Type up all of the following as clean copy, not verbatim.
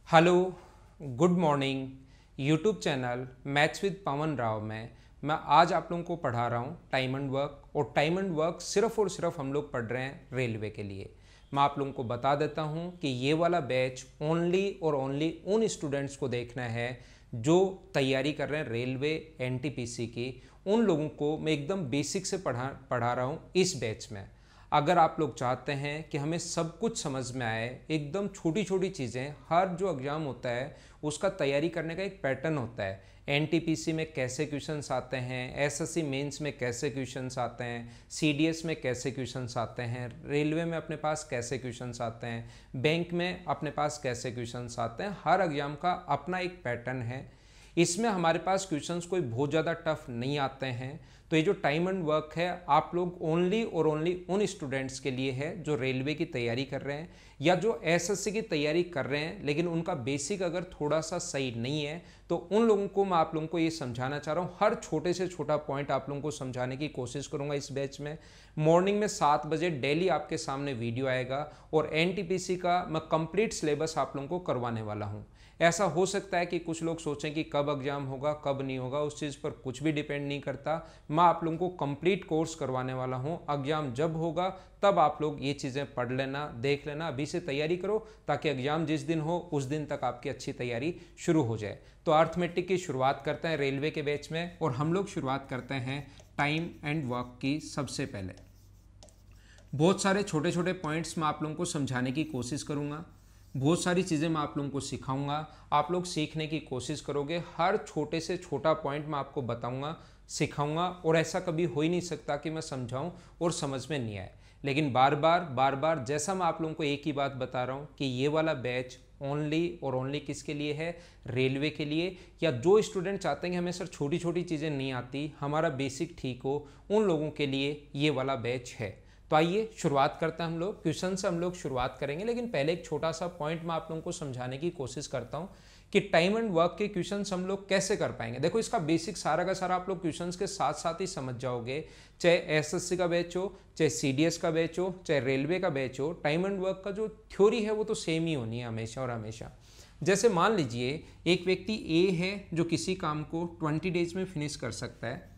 Hello, good morning. YouTube channel maths with Pawan Rao में मैं आज आप लोगों को पढ़ा रहा हूँ टाइम एंड वर्क। और टाइम एंड वर्क सिर्फ और सिर्फ हम लोग पढ़ रहे हैं रेलवे के लिए। मैं आप लोगों को बता देता हूँ कि ये वाला बैच ओनली और ओनली उन स्टूडेंट्स को देखना है जो तैयारी कर रहे हैं रेलवे एनटीपीसी की। उन लोगों को मैं एकदम बेसिक से पढ़ा रहा हूँ इस बैच में। अगर आप लोग चाहते हैं कि हमें सब कुछ समझ में आए, एकदम छोटी छोटी चीज़ें, हर जो एग्ज़ाम होता है उसका तैयारी करने का एक पैटर्न होता है। एनटीपीसी में कैसे क्वेश्चंस आते हैं, एसएससी मेंस में कैसे क्वेश्चंस आते हैं, सीडीएस में कैसे क्वेश्चंस आते हैं, रेलवे में अपने पास कैसे क्वेश्चंस आते हैं, बैंक में अपने पास कैसे क्वेश्चंस आते हैं, हर एग्ज़ाम का अपना एक पैटर्न है। इसमें हमारे पास क्वेश्चंस कोई बहुत ज़्यादा टफ नहीं आते हैं। तो ये जो टाइम एंड वर्क है आप लोग ओनली और ओनली उन स्टूडेंट्स के लिए है जो रेलवे की तैयारी कर रहे हैं या जो एसएससी की तैयारी कर रहे हैं लेकिन उनका बेसिक अगर थोड़ा सा सही नहीं है, तो उन लोगों को मैं आप लोगों को ये समझाना चाह रहा हूँ। हर छोटे से छोटा पॉइंट आप लोगों को समझाने की कोशिश करूँगा इस बैच में। मॉर्निंग में 7 बजे डेली आपके सामने वीडियो आएगा और एनटीपीसी का मैं कंप्लीट सिलेबस आप लोगों को करवाने वाला हूँ। ऐसा हो सकता है कि कुछ लोग सोचें कि कब एग्जाम होगा कब नहीं होगा, उस चीज़ पर कुछ भी डिपेंड नहीं करता। मैं आप लोगों को कंप्लीट कोर्स करवाने वाला हूं। एग्जाम जब होगा तब आप लोग ये चीज़ें पढ़ लेना, देख लेना। अभी से तैयारी करो ताकि एग्जाम जिस दिन हो उस दिन तक आपकी अच्छी तैयारी शुरू हो जाए। तो अर्थमेटिक की शुरुआत करते हैं रेलवे के बैच में और हम लोग शुरुआत करते हैं टाइम एंड वर्क की। सबसे पहले बहुत सारे छोटे छोटे पॉइंट्स मैं आप लोगों को समझाने की कोशिश करूँगा। बहुत सारी चीज़ें मैं आप लोगों को सिखाऊंगा, आप लोग सीखने की कोशिश करोगे। हर छोटे से छोटा पॉइंट मैं आपको बताऊंगा, सिखाऊंगा। और ऐसा कभी हो ही नहीं सकता कि मैं समझाऊं और समझ में नहीं आए। लेकिन बार बार जैसा मैं आप लोगों को एक ही बात बता रहा हूं कि ये वाला बैच ओनली और ओनली किसके लिए है, रेलवे के लिए। या जो स्टूडेंट चाहते हैं कि हमें सर छोटी छोटी चीज़ें नहीं आती, हमारा बेसिक ठीक हो, उन लोगों के लिए ये वाला बैच है। तो आइए शुरुआत करते हैं। हम लोग क्वेश्चन से हम लोग शुरुआत करेंगे, लेकिन पहले एक छोटा सा पॉइंट मैं आप लोगों को समझाने की कोशिश करता हूं कि टाइम एंड वर्क के क्वेश्चंस हम लोग कैसे कर पाएंगे। देखो, इसका बेसिक सारा का सारा आप लोग क्वेश्चंस के साथ साथ ही समझ जाओगे। चाहे एसएससी का बैच हो, चाहे सीडीएस का बैच हो, चाहे रेलवे का बैच हो, टाइम एंड वर्क का जो थ्योरी है वो तो सेम ही होनी है हमेशा और हमेशा। जैसे मान लीजिए एक व्यक्ति ए है जो किसी काम को 20 डेज में फिनिश कर सकता है।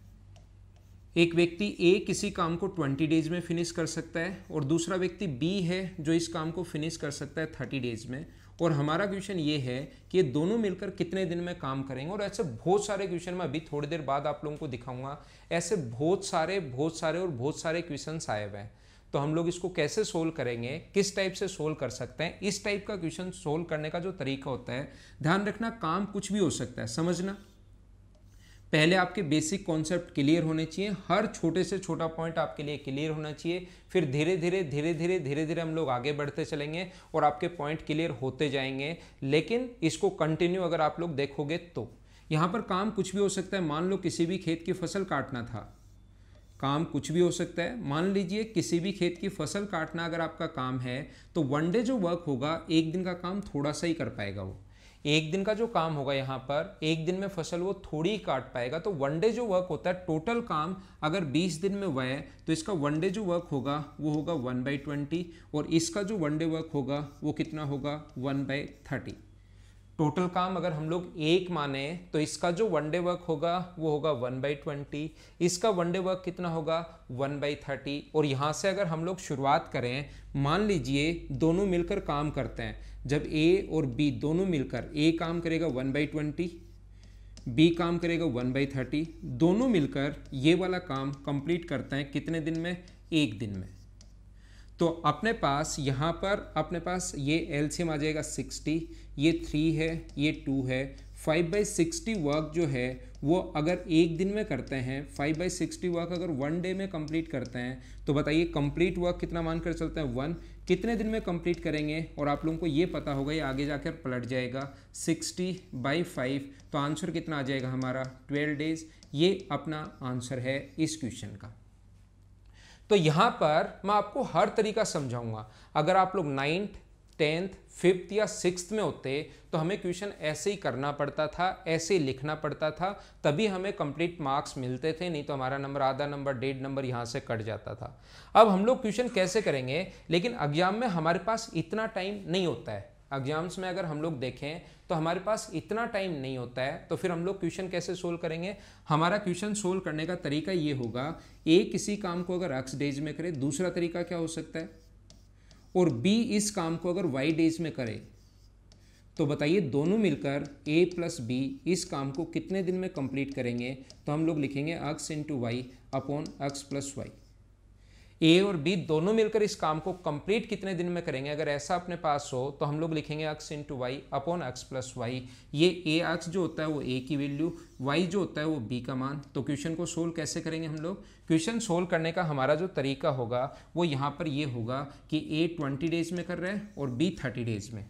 एक व्यक्ति ए किसी काम को 20 डेज में फिनिश कर सकता है और दूसरा व्यक्ति बी है जो इस काम को फिनिश कर सकता है 30 डेज में। और हमारा क्वेश्चन ये है कि ये दोनों मिलकर कितने दिन में काम करेंगे। और ऐसे बहुत सारे क्वेश्चन मैं अभी थोड़ी देर बाद आप लोगों को दिखाऊंगा। ऐसे बहुत सारे और बहुत सारे क्वेश्चंस आए हुए हैं। तो हम लोग इसको कैसे सोल्व करेंगे, किस टाइप से सोल्व कर सकते हैं, इस टाइप का क्वेश्चन सोल्व करने का जो तरीका होता है, ध्यान रखना काम कुछ भी हो सकता है, समझना। पहले आपके बेसिक कॉन्सेप्ट क्लियर होने चाहिए, हर छोटे से छोटा पॉइंट आपके लिए क्लियर होना चाहिए। फिर धीरे धीरे हम लोग आगे बढ़ते चलेंगे और आपके पॉइंट क्लियर होते जाएंगे। लेकिन इसको कंटिन्यू अगर आप लोग देखोगे तो यहाँ पर काम कुछ भी हो सकता है। मान लो किसी भी खेत की फसल काटना था, काम कुछ भी हो सकता है। मान लीजिए किसी भी खेत की फसल काटना अगर आपका काम है तो वन डे जो वर्क होगा, एक दिन का काम थोड़ा सा ही कर पाएगा। वो एक दिन का जो काम होगा यहाँ पर, एक दिन में फसल वो थोड़ी ही काट पाएगा। तो वन डे जो वर्क होता है, टोटल काम अगर 20 दिन में हुआ है तो इसका वन डे जो वर्क होगा वो होगा 1/20 और इसका जो वन डे वर्क होगा वो कितना होगा 1/30। टोटल काम अगर हम लोग एक माने तो इसका जो वन डे वर्क होगा वो होगा 1/20, इसका वन डे वर्क कितना होगा 1/30। और यहाँ से अगर हम लोग शुरुआत करें, मान लीजिए दोनों मिलकर काम करते हैं। जब ए और बी दोनों मिलकर, ए काम करेगा 1/20, बी काम करेगा 1/30, दोनों मिलकर ये वाला काम कंप्लीट करते हैं कितने दिन में, एक दिन में। तो अपने पास यहाँ पर अपने पास ये एलसीएम आ जाएगा 60, ये 3 है, ये 2 है। 5/60 वर्क जो है वो अगर एक दिन में करते हैं, 5/60 वर्क अगर वन डे में कंप्लीट करते हैं, तो बताइए कंप्लीट वर्क कितना मानकर चलते हैं 1, कितने दिन में कंप्लीट करेंगे। और आप लोगों को ये पता होगा, ये आगे जाकर पलट जाएगा 60/5, तो आंसर कितना आ जाएगा हमारा 12 डेज। ये अपना आंसर है इस क्वेश्चन का। तो यहाँ पर मैं आपको हर तरीका समझाऊंगा। अगर आप लोग 9th 10th 5th या 6th में होते तो हमें क्वेश्चन ऐसे ही करना पड़ता था, ऐसे ही लिखना पड़ता था, तभी हमें कंप्लीट मार्क्स मिलते थे। नहीं तो हमारा नंबर, आधा नंबर, 1.5 नंबर यहाँ से कट जाता था। अब हम लोग क्वेश्चन कैसे करेंगे, लेकिन एग्जाम में हमारे पास इतना टाइम नहीं होता है। एग्जाम्स में अगर हम लोग देखें तो हमारे पास इतना टाइम नहीं होता है, तो फिर हम लोग क्वेश्चन कैसे सोल्व करेंगे? हमारा क्वेश्चन सोल्व करने का तरीका ये होगा, ए किसी काम को अगर x डेज में करे, दूसरा तरीका क्या हो सकता है, और b इस काम को अगर y डेज में करे, तो बताइए दोनों मिलकर a प्लस बी इस काम को कितने दिन में कंप्लीट करेंगे? तो हम लोग लिखेंगे x into y upon x plus y. A और बी दोनों मिलकर इस काम को कंप्लीट कितने दिन में करेंगे? अगर ऐसा अपने पास हो तो हम लोग लिखेंगे x into y upon x plus y. ये ए एक्स जो होता है वो a की वैल्यू, y जो होता है वो b का मान। तो क्वेश्चन को सोल्व कैसे करेंगे हम लोग? क्वेश्चन सोल्व करने का हमारा जो तरीका होगा वो यहाँ पर ये होगा कि a 20 डेज में कर रहे हैं और b 30 डेज में।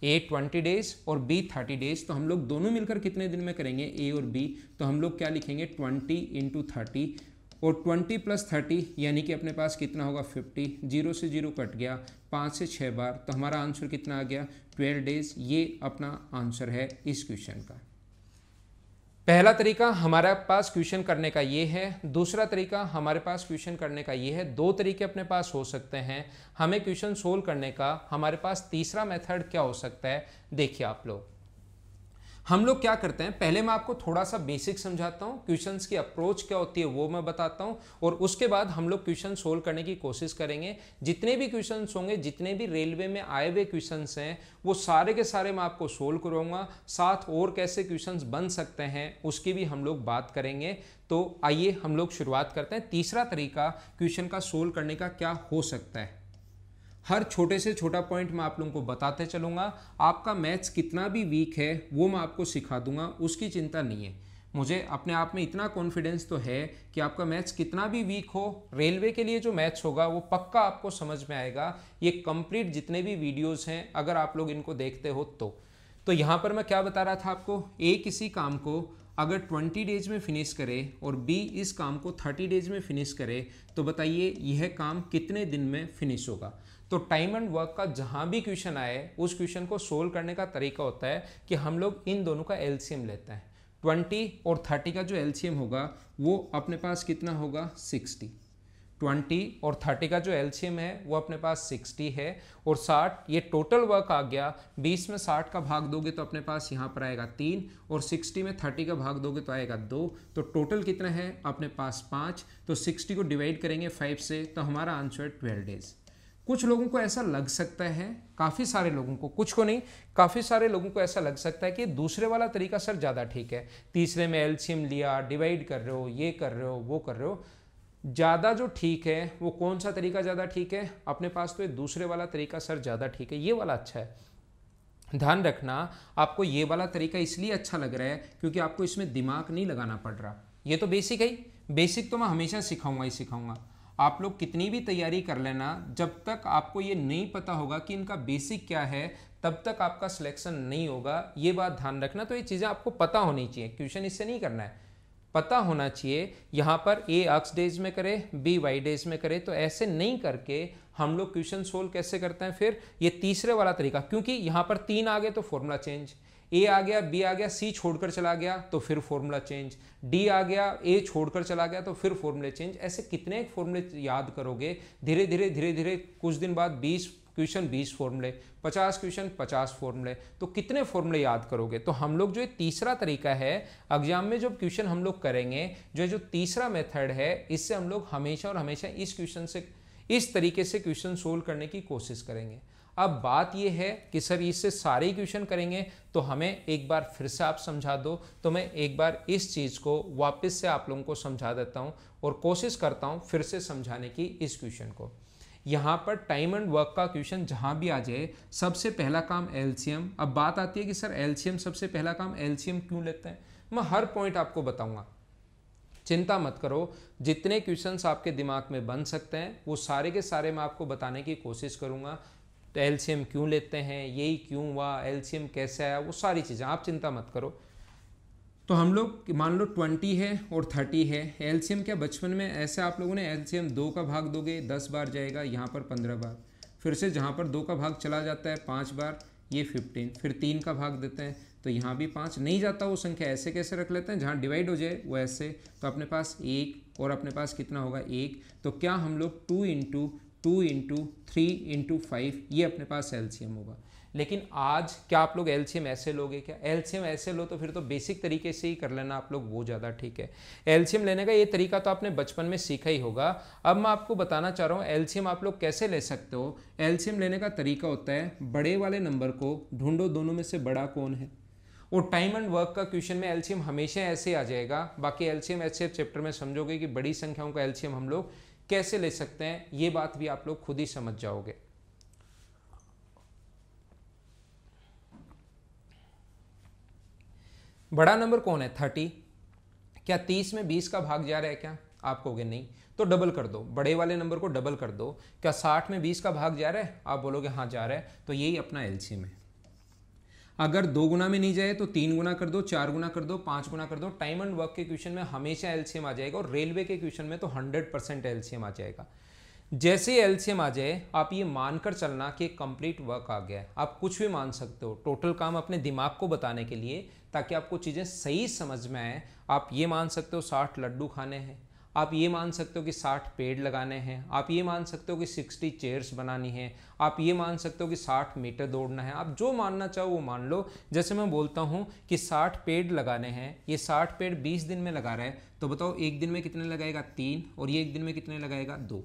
a 20 डेज और b 30 डेज, तो हम लोग दोनों मिलकर कितने दिन में करेंगे a और b? तो हम लोग क्या लिखेंगे 20 इंटू 30 और 20 प्लस 30 यानी कि अपने पास कितना होगा 50। 0 से 0 कट गया, 5 से 6 बार, तो हमारा आंसर कितना आ गया 12 डेज। ये अपना आंसर है इस क्वेश्चन का। पहला तरीका हमारे पास क्वेश्चन करने का ये है, दूसरा तरीका हमारे पास क्वेश्चन करने का ये है। दो तरीके अपने पास हो सकते हैं हमें क्वेश्चन सोल्व करने का। हमारे पास तीसरा मेथड क्या हो सकता है, देखिए आप लोग। हम लोग क्या करते हैं, पहले मैं आपको थोड़ा सा बेसिक समझाता हूँ, क्वेश्चंस की अप्रोच क्या होती है वो मैं बताता हूँ, और उसके बाद हम लोग क्वेश्चन सोल्व करने की कोशिश करेंगे। जितने भी क्वेश्चंस होंगे, जितने भी रेलवे में आए हुए क्वेश्चंस हैं, वो सारे के सारे मैं आपको सोल्व करूँगा। साथ और कैसे क्वेश्चंस बन सकते हैं उसकी भी हम लोग बात करेंगे। तो आइए हम लोग शुरुआत करते हैं। तीसरा तरीका क्वेश्चन का सोल्व करने का क्या हो सकता है, हर छोटे से छोटा पॉइंट मैं आप लोगों को बताते चलूँगा। आपका मैथ्स कितना भी वीक है वो मैं आपको सिखा दूंगा, उसकी चिंता नहीं है। मुझे अपने आप में इतना कॉन्फिडेंस तो है कि आपका मैथ्स कितना भी वीक हो, रेलवे के लिए जो मैथ्स होगा वो पक्का आपको समझ में आएगा। ये कंप्लीट जितने भी वीडियोस हैं अगर आप लोग इनको देखते हो तो यहाँ पर मैं क्या बता रहा था आपको, ए किसी काम को अगर 20 डेज में फिनिश करे और बी इस काम को 30 डेज में फिनिश करे, तो बताइए यह काम कितने दिन में फिनिश होगा। तो टाइम एंड वर्क का जहाँ भी क्वेश्चन आए उस क्वेश्चन को सोल्व करने का तरीका होता है कि हम लोग इन दोनों का एलसीएम लेते हैं। 20 और 30 का जो एलसीएम होगा वो अपने पास कितना होगा 60। 20 और 30 का जो एलसीएम है वो अपने पास 60 है, और 60 ये टोटल वर्क आ गया। 20 में 60 का भाग दोगे तो अपने पास यहाँ पर आएगा 3, और 60 में 30 का भाग दोगे तो आएगा 2। तो टोटल कितना है अपने पास 5। तो 60 को डिवाइड करेंगे 5 से, तो हमारा आंसर 12 डेज। कुछ लोगों को ऐसा लग सकता है, काफ़ी सारे लोगों को, कुछ को नहीं, काफ़ी सारे लोगों को ऐसा लग सकता है कि दूसरे वाला तरीका सर ज़्यादा ठीक है। तीसरे में एलसीएम लिया, डिवाइड कर रहे हो, ये कर रहे हो, वो कर रहे हो। ज़्यादा जो ठीक है वो कौन सा तरीका ज़्यादा ठीक है? अपने पास तो ये दूसरे वाला तरीका सर ज़्यादा ठीक है, ये वाला अच्छा है। ध्यान रखना, आपको ये वाला तरीका इसलिए अच्छा लग रहा है क्योंकि आपको इसमें दिमाग नहीं लगाना पड़ रहा। ये तो बेसिक है ही, बेसिक तो मैं हमेशा सिखाऊंगा ही सिखाऊंगा। आप लोग कितनी भी तैयारी कर लेना, जब तक आपको ये नहीं पता होगा कि इनका बेसिक क्या है तब तक आपका सिलेक्शन नहीं होगा। ये बात ध्यान रखना। तो ये चीज़ें आपको पता होनी चाहिए, क्वेश्चन इससे नहीं करना है, पता होना चाहिए। यहाँ पर ए एक्स डेज में करे, बी वाई डेज में करे, तो ऐसे नहीं करके हम लोग क्वेश्चन सोल्व कैसे करते हैं फिर? ये तीसरे वाला तरीका, क्योंकि यहाँ पर 3 आ गए तो फॉर्मूला चेंज, ए आ गया, बी आ गया, सी छोड़कर चला गया तो फिर फॉर्मूला चेंज, डी आ गया, ए छोड़कर चला गया तो फिर फॉर्मूले चेंज। ऐसे कितने फॉर्मूले याद करोगे? धीरे धीरे धीरे धीरे कुछ दिन बाद 20 क्वेश्चन 20 फॉर्मूले, 50 क्वेश्चन 50 फॉर्मूले, तो कितने फॉर्मूले याद करोगे? तो हम लोग जो ये तीसरा तरीका है एग्जाम में जो क्वेश्चन हम लोग करेंगे, जो तीसरा मेथड है, इससे हम लोग हमेशा और हमेशा इस क्वेश्चन से, इस तरीके से क्वेश्चन सोल्व करने की कोशिश करेंगे। अब बात यह है कि सर इससे सारे क्वेश्चन करेंगे तो हमें एक बार फिर से आप समझा दो, तो मैं एक बार इस चीज़ को वापस से आप लोगों को समझा देता हूं और कोशिश करता हूं फिर से समझाने की इस क्वेश्चन को। यहाँ पर टाइम एंड वर्क का क्वेश्चन जहाँ भी आ जाए, सबसे पहला काम एलसीएम। अब बात आती है कि सर एलसीएम सबसे पहला काम, एलसीएम क्यों लेते हैं? मैं हर पॉइंट आपको बताऊँगा, चिंता मत करो। जितने क्वेश्चंस आपके दिमाग में बन सकते हैं वो सारे के सारे मैं आपको बताने की कोशिश करूँगा। तो एलसीएम क्यों लेते हैं, यही क्यों हुआ, एलसीएम कैसे आया, वो सारी चीज़ें आप चिंता मत करो। तो हम लोग मान लो 20 है और 30 है, एलसीएम क्या बचपन में ऐसे आप लोगों ने एलसीएम 2 का भाग दोगे 10 बार जाएगा, यहाँ पर 15 बार, फिर से जहाँ पर 2 का भाग चला जाता है 5 बार, ये 15, फिर 3 का भाग देते हैं तो यहाँ भी 5 नहीं जाता वो संख्या, ऐसे कैसे रख लेते हैं, जहाँ डिवाइड हो जाए वो ऐसे। तो अपने पास 1 और अपने पास कितना होगा 1, तो क्या हम लोग 2 इंटू 3 इंटू 5 ये अपने पास एलसीएम होगा। लेकिन आज क्या आप लोग एलसीएम ऐसे लोगे क्या? एलसीएम ऐसे लो तो फिर तो बेसिक तरीके से ही कर लेना आप लोग, वो ज़्यादा ठीक है। एलसीएम लेने का ये तरीका तो आपने बचपन में सीखा ही होगा। अब मैं आपको बताना चाह रहा हूँ एलसीएम आप लोग कैसे ले सकते हो। एलसीएम लेने का तरीका होता है, बड़े वाले नंबर को ढूंढो, दोनों में से बड़ा कौन है। और टाइम एंड वर्क का क्वेश्चन में एलसीएम हमेशा ऐसे आ जाएगा। बाकी एलसीएम ऐसे चैप्टर में समझोगे कि बड़ी संख्याओं का एलसीएम हम लोग कैसे ले सकते हैं, ये बात भी आप लोग खुद ही समझ जाओगे। बड़ा नंबर कौन है? 30। क्या 30 में 20 का भाग जा रहा है क्या? आप कहोगे नहीं, तो डबल कर दो, बड़े वाले नंबर को डबल कर दो। क्या 60 में 20 का भाग जा रहा है? आप बोलोगे हाँ जा रहा है, तो यही अपना एलसीएम है। अगर 2 गुना में नहीं जाए तो 3 गुना कर दो, 4 गुना कर दो, 5 गुना कर दो। टाइम एंड वर्क के क्वेश्चन में हमेशा एलसीएम आ जाएगा, और रेलवे के क्वेश्चन में तो 100% एलसीएम आ जाएगा। जैसे ही एलसीएम आ जाए आप ये मानकर चलना कि कंप्लीट वर्क आ गया है। आप कुछ भी मान सकते हो, टोटल काम अपने दिमाग को बताने के लिए, ताकि आपको चीज़ें सही समझ में आए। आप ये मान सकते हो 60 लड्डू खाने हैं, आप ये मान सकते हो कि 60 पेड़ लगाने हैं, आप ये मान सकते हो कि 60 चेयर्स बनानी है, आप ये मान सकते हो कि 60 मीटर दौड़ना है। आप जो मानना चाहो वो मान लो। जैसे मैं बोलता हूँ कि 60 पेड़ लगाने हैं, ये 60 पेड़ 20 दिन में लगा रहा है, तो बताओ एक दिन में कितने लगाएगा? 3। और ये एक दिन में कितने लगाएगा? 2।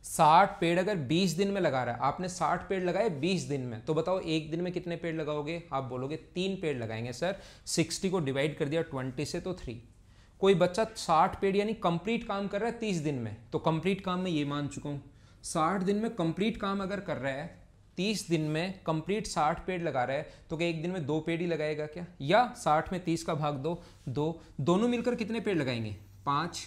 60 पेड़ अगर 20 दिन में लगा रहा है, आपने 60 पेड़ लगाए 20 दिन में, तो बताओ एक दिन में कितने पेड़ लगाओगे? आप बोलोगे 3 पेड़ लगाएंगे सर। 60 को डिवाइड कर दिया 20 से तो 3। कोई बच्चा 60 पेड़ यानी कंप्लीट काम कर रहा है 30 दिन में, तो कंप्लीट काम में ये मान चुका हूँ। 60 दिन में कंप्लीट काम अगर कर रहा है, 30 दिन में कंप्लीट 60 पेड़ लगा रहा है, तो क्या एक दिन में 2 पेड़ ही लगाएगा क्या? या 60 में 30 का भाग दो, 2, दोनों मिलकर कितने पेड़ लगाएंगे? 5।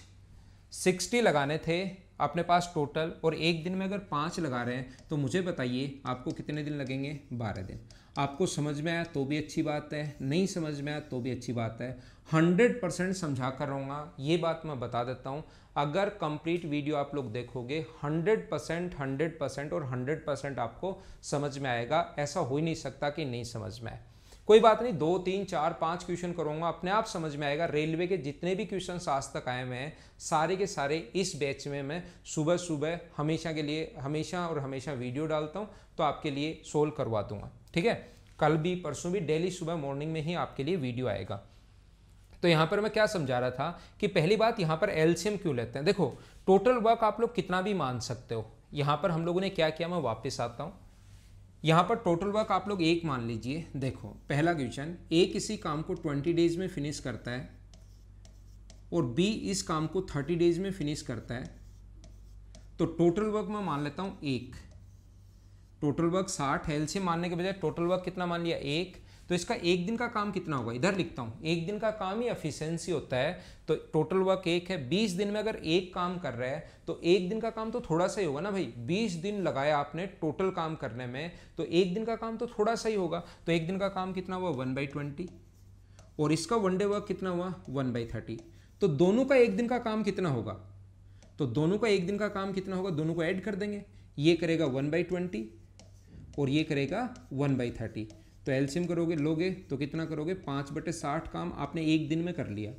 60 लगाने थे अपने पास टोटल, और एक दिन में अगर 5 लगा रहे हैं, तो मुझे बताइए आपको कितने दिन लगेंगे? 12 दिन। आपको समझ में आया तो भी अच्छी बात है, नहीं समझ में आया तो भी अच्छी बात है। 100% समझा कर रहूँगा, ये बात मैं बता देता हूँ। अगर कंप्लीट वीडियो आप लोग देखोगे 100% और 100% आपको समझ में आएगा। ऐसा हो ही नहीं सकता कि नहीं समझ में आए। कोई बात नहीं, 2, 3, 4, 5 क्वेश्चन करूंगा, अपने आप समझ में आएगा। रेलवे के जितने भी क्वेश्चन आज तक आए हुए हैं, सारे के सारे इस बैच में मैं सुबह सुबह हमेशा के लिए हमेशा वीडियो डालता हूं, तो आपके लिए सोल्व करवा दूंगा। ठीक है, कल भी परसों भी डेली सुबह मॉर्निंग में ही आपके लिए वीडियो आएगा। तो यहाँ पर मैं क्या समझा रहा था कि पहली बात यहाँ पर एलसीएम क्यों लेते हैं। देखो, टोटल वर्क आप लोग कितना भी मान सकते हो। यहाँ पर हम लोगों ने क्या किया, मैं वापस आता हूँ। यहाँ पर टोटल वर्क आप लोग 1 मान लीजिए। देखो पहला क्वेश्चन, ए किसी काम को 20 डेज में फिनिश करता है और बी इस काम को 30 डेज में फिनिश करता है, तो टोटल वर्क मैं मान लेता हूँ 1। टोटल वर्क 60 है, एलसीएम मानने के बजाय टोटल वर्क कितना मान लिया? 1। तो इसका एक दिन का काम कितना होगा? इधर लिखता हूँ, एक दिन का काम ही एफिशिएंसी होता है, तो टोटल वर्क 1 है। 20 दिन में अगर एक काम कर रहा है, तो एक दिन का काम तो थोड़ा सा ही होगा ना भाई। 20 दिन लगाया आपने टोटल काम करने में, तो एक दिन का काम तो थोड़ा सा ही होगा। तो एक दिन का काम कितना हुआ? 1/20। और इसका 1 डे वर्क कितना हुआ? 1/30। तो दोनों का एक दिन का काम कितना होगा? तो दोनों का एक दिन का काम कितना होगा? दोनों को ऐड कर देंगे। ये करेगा 1/20 और ये करेगा 1/30। तो एलसीएम करोगे, लोगे तो कितना करोगे? 5/60 काम आपने एक दिन में कर लिया।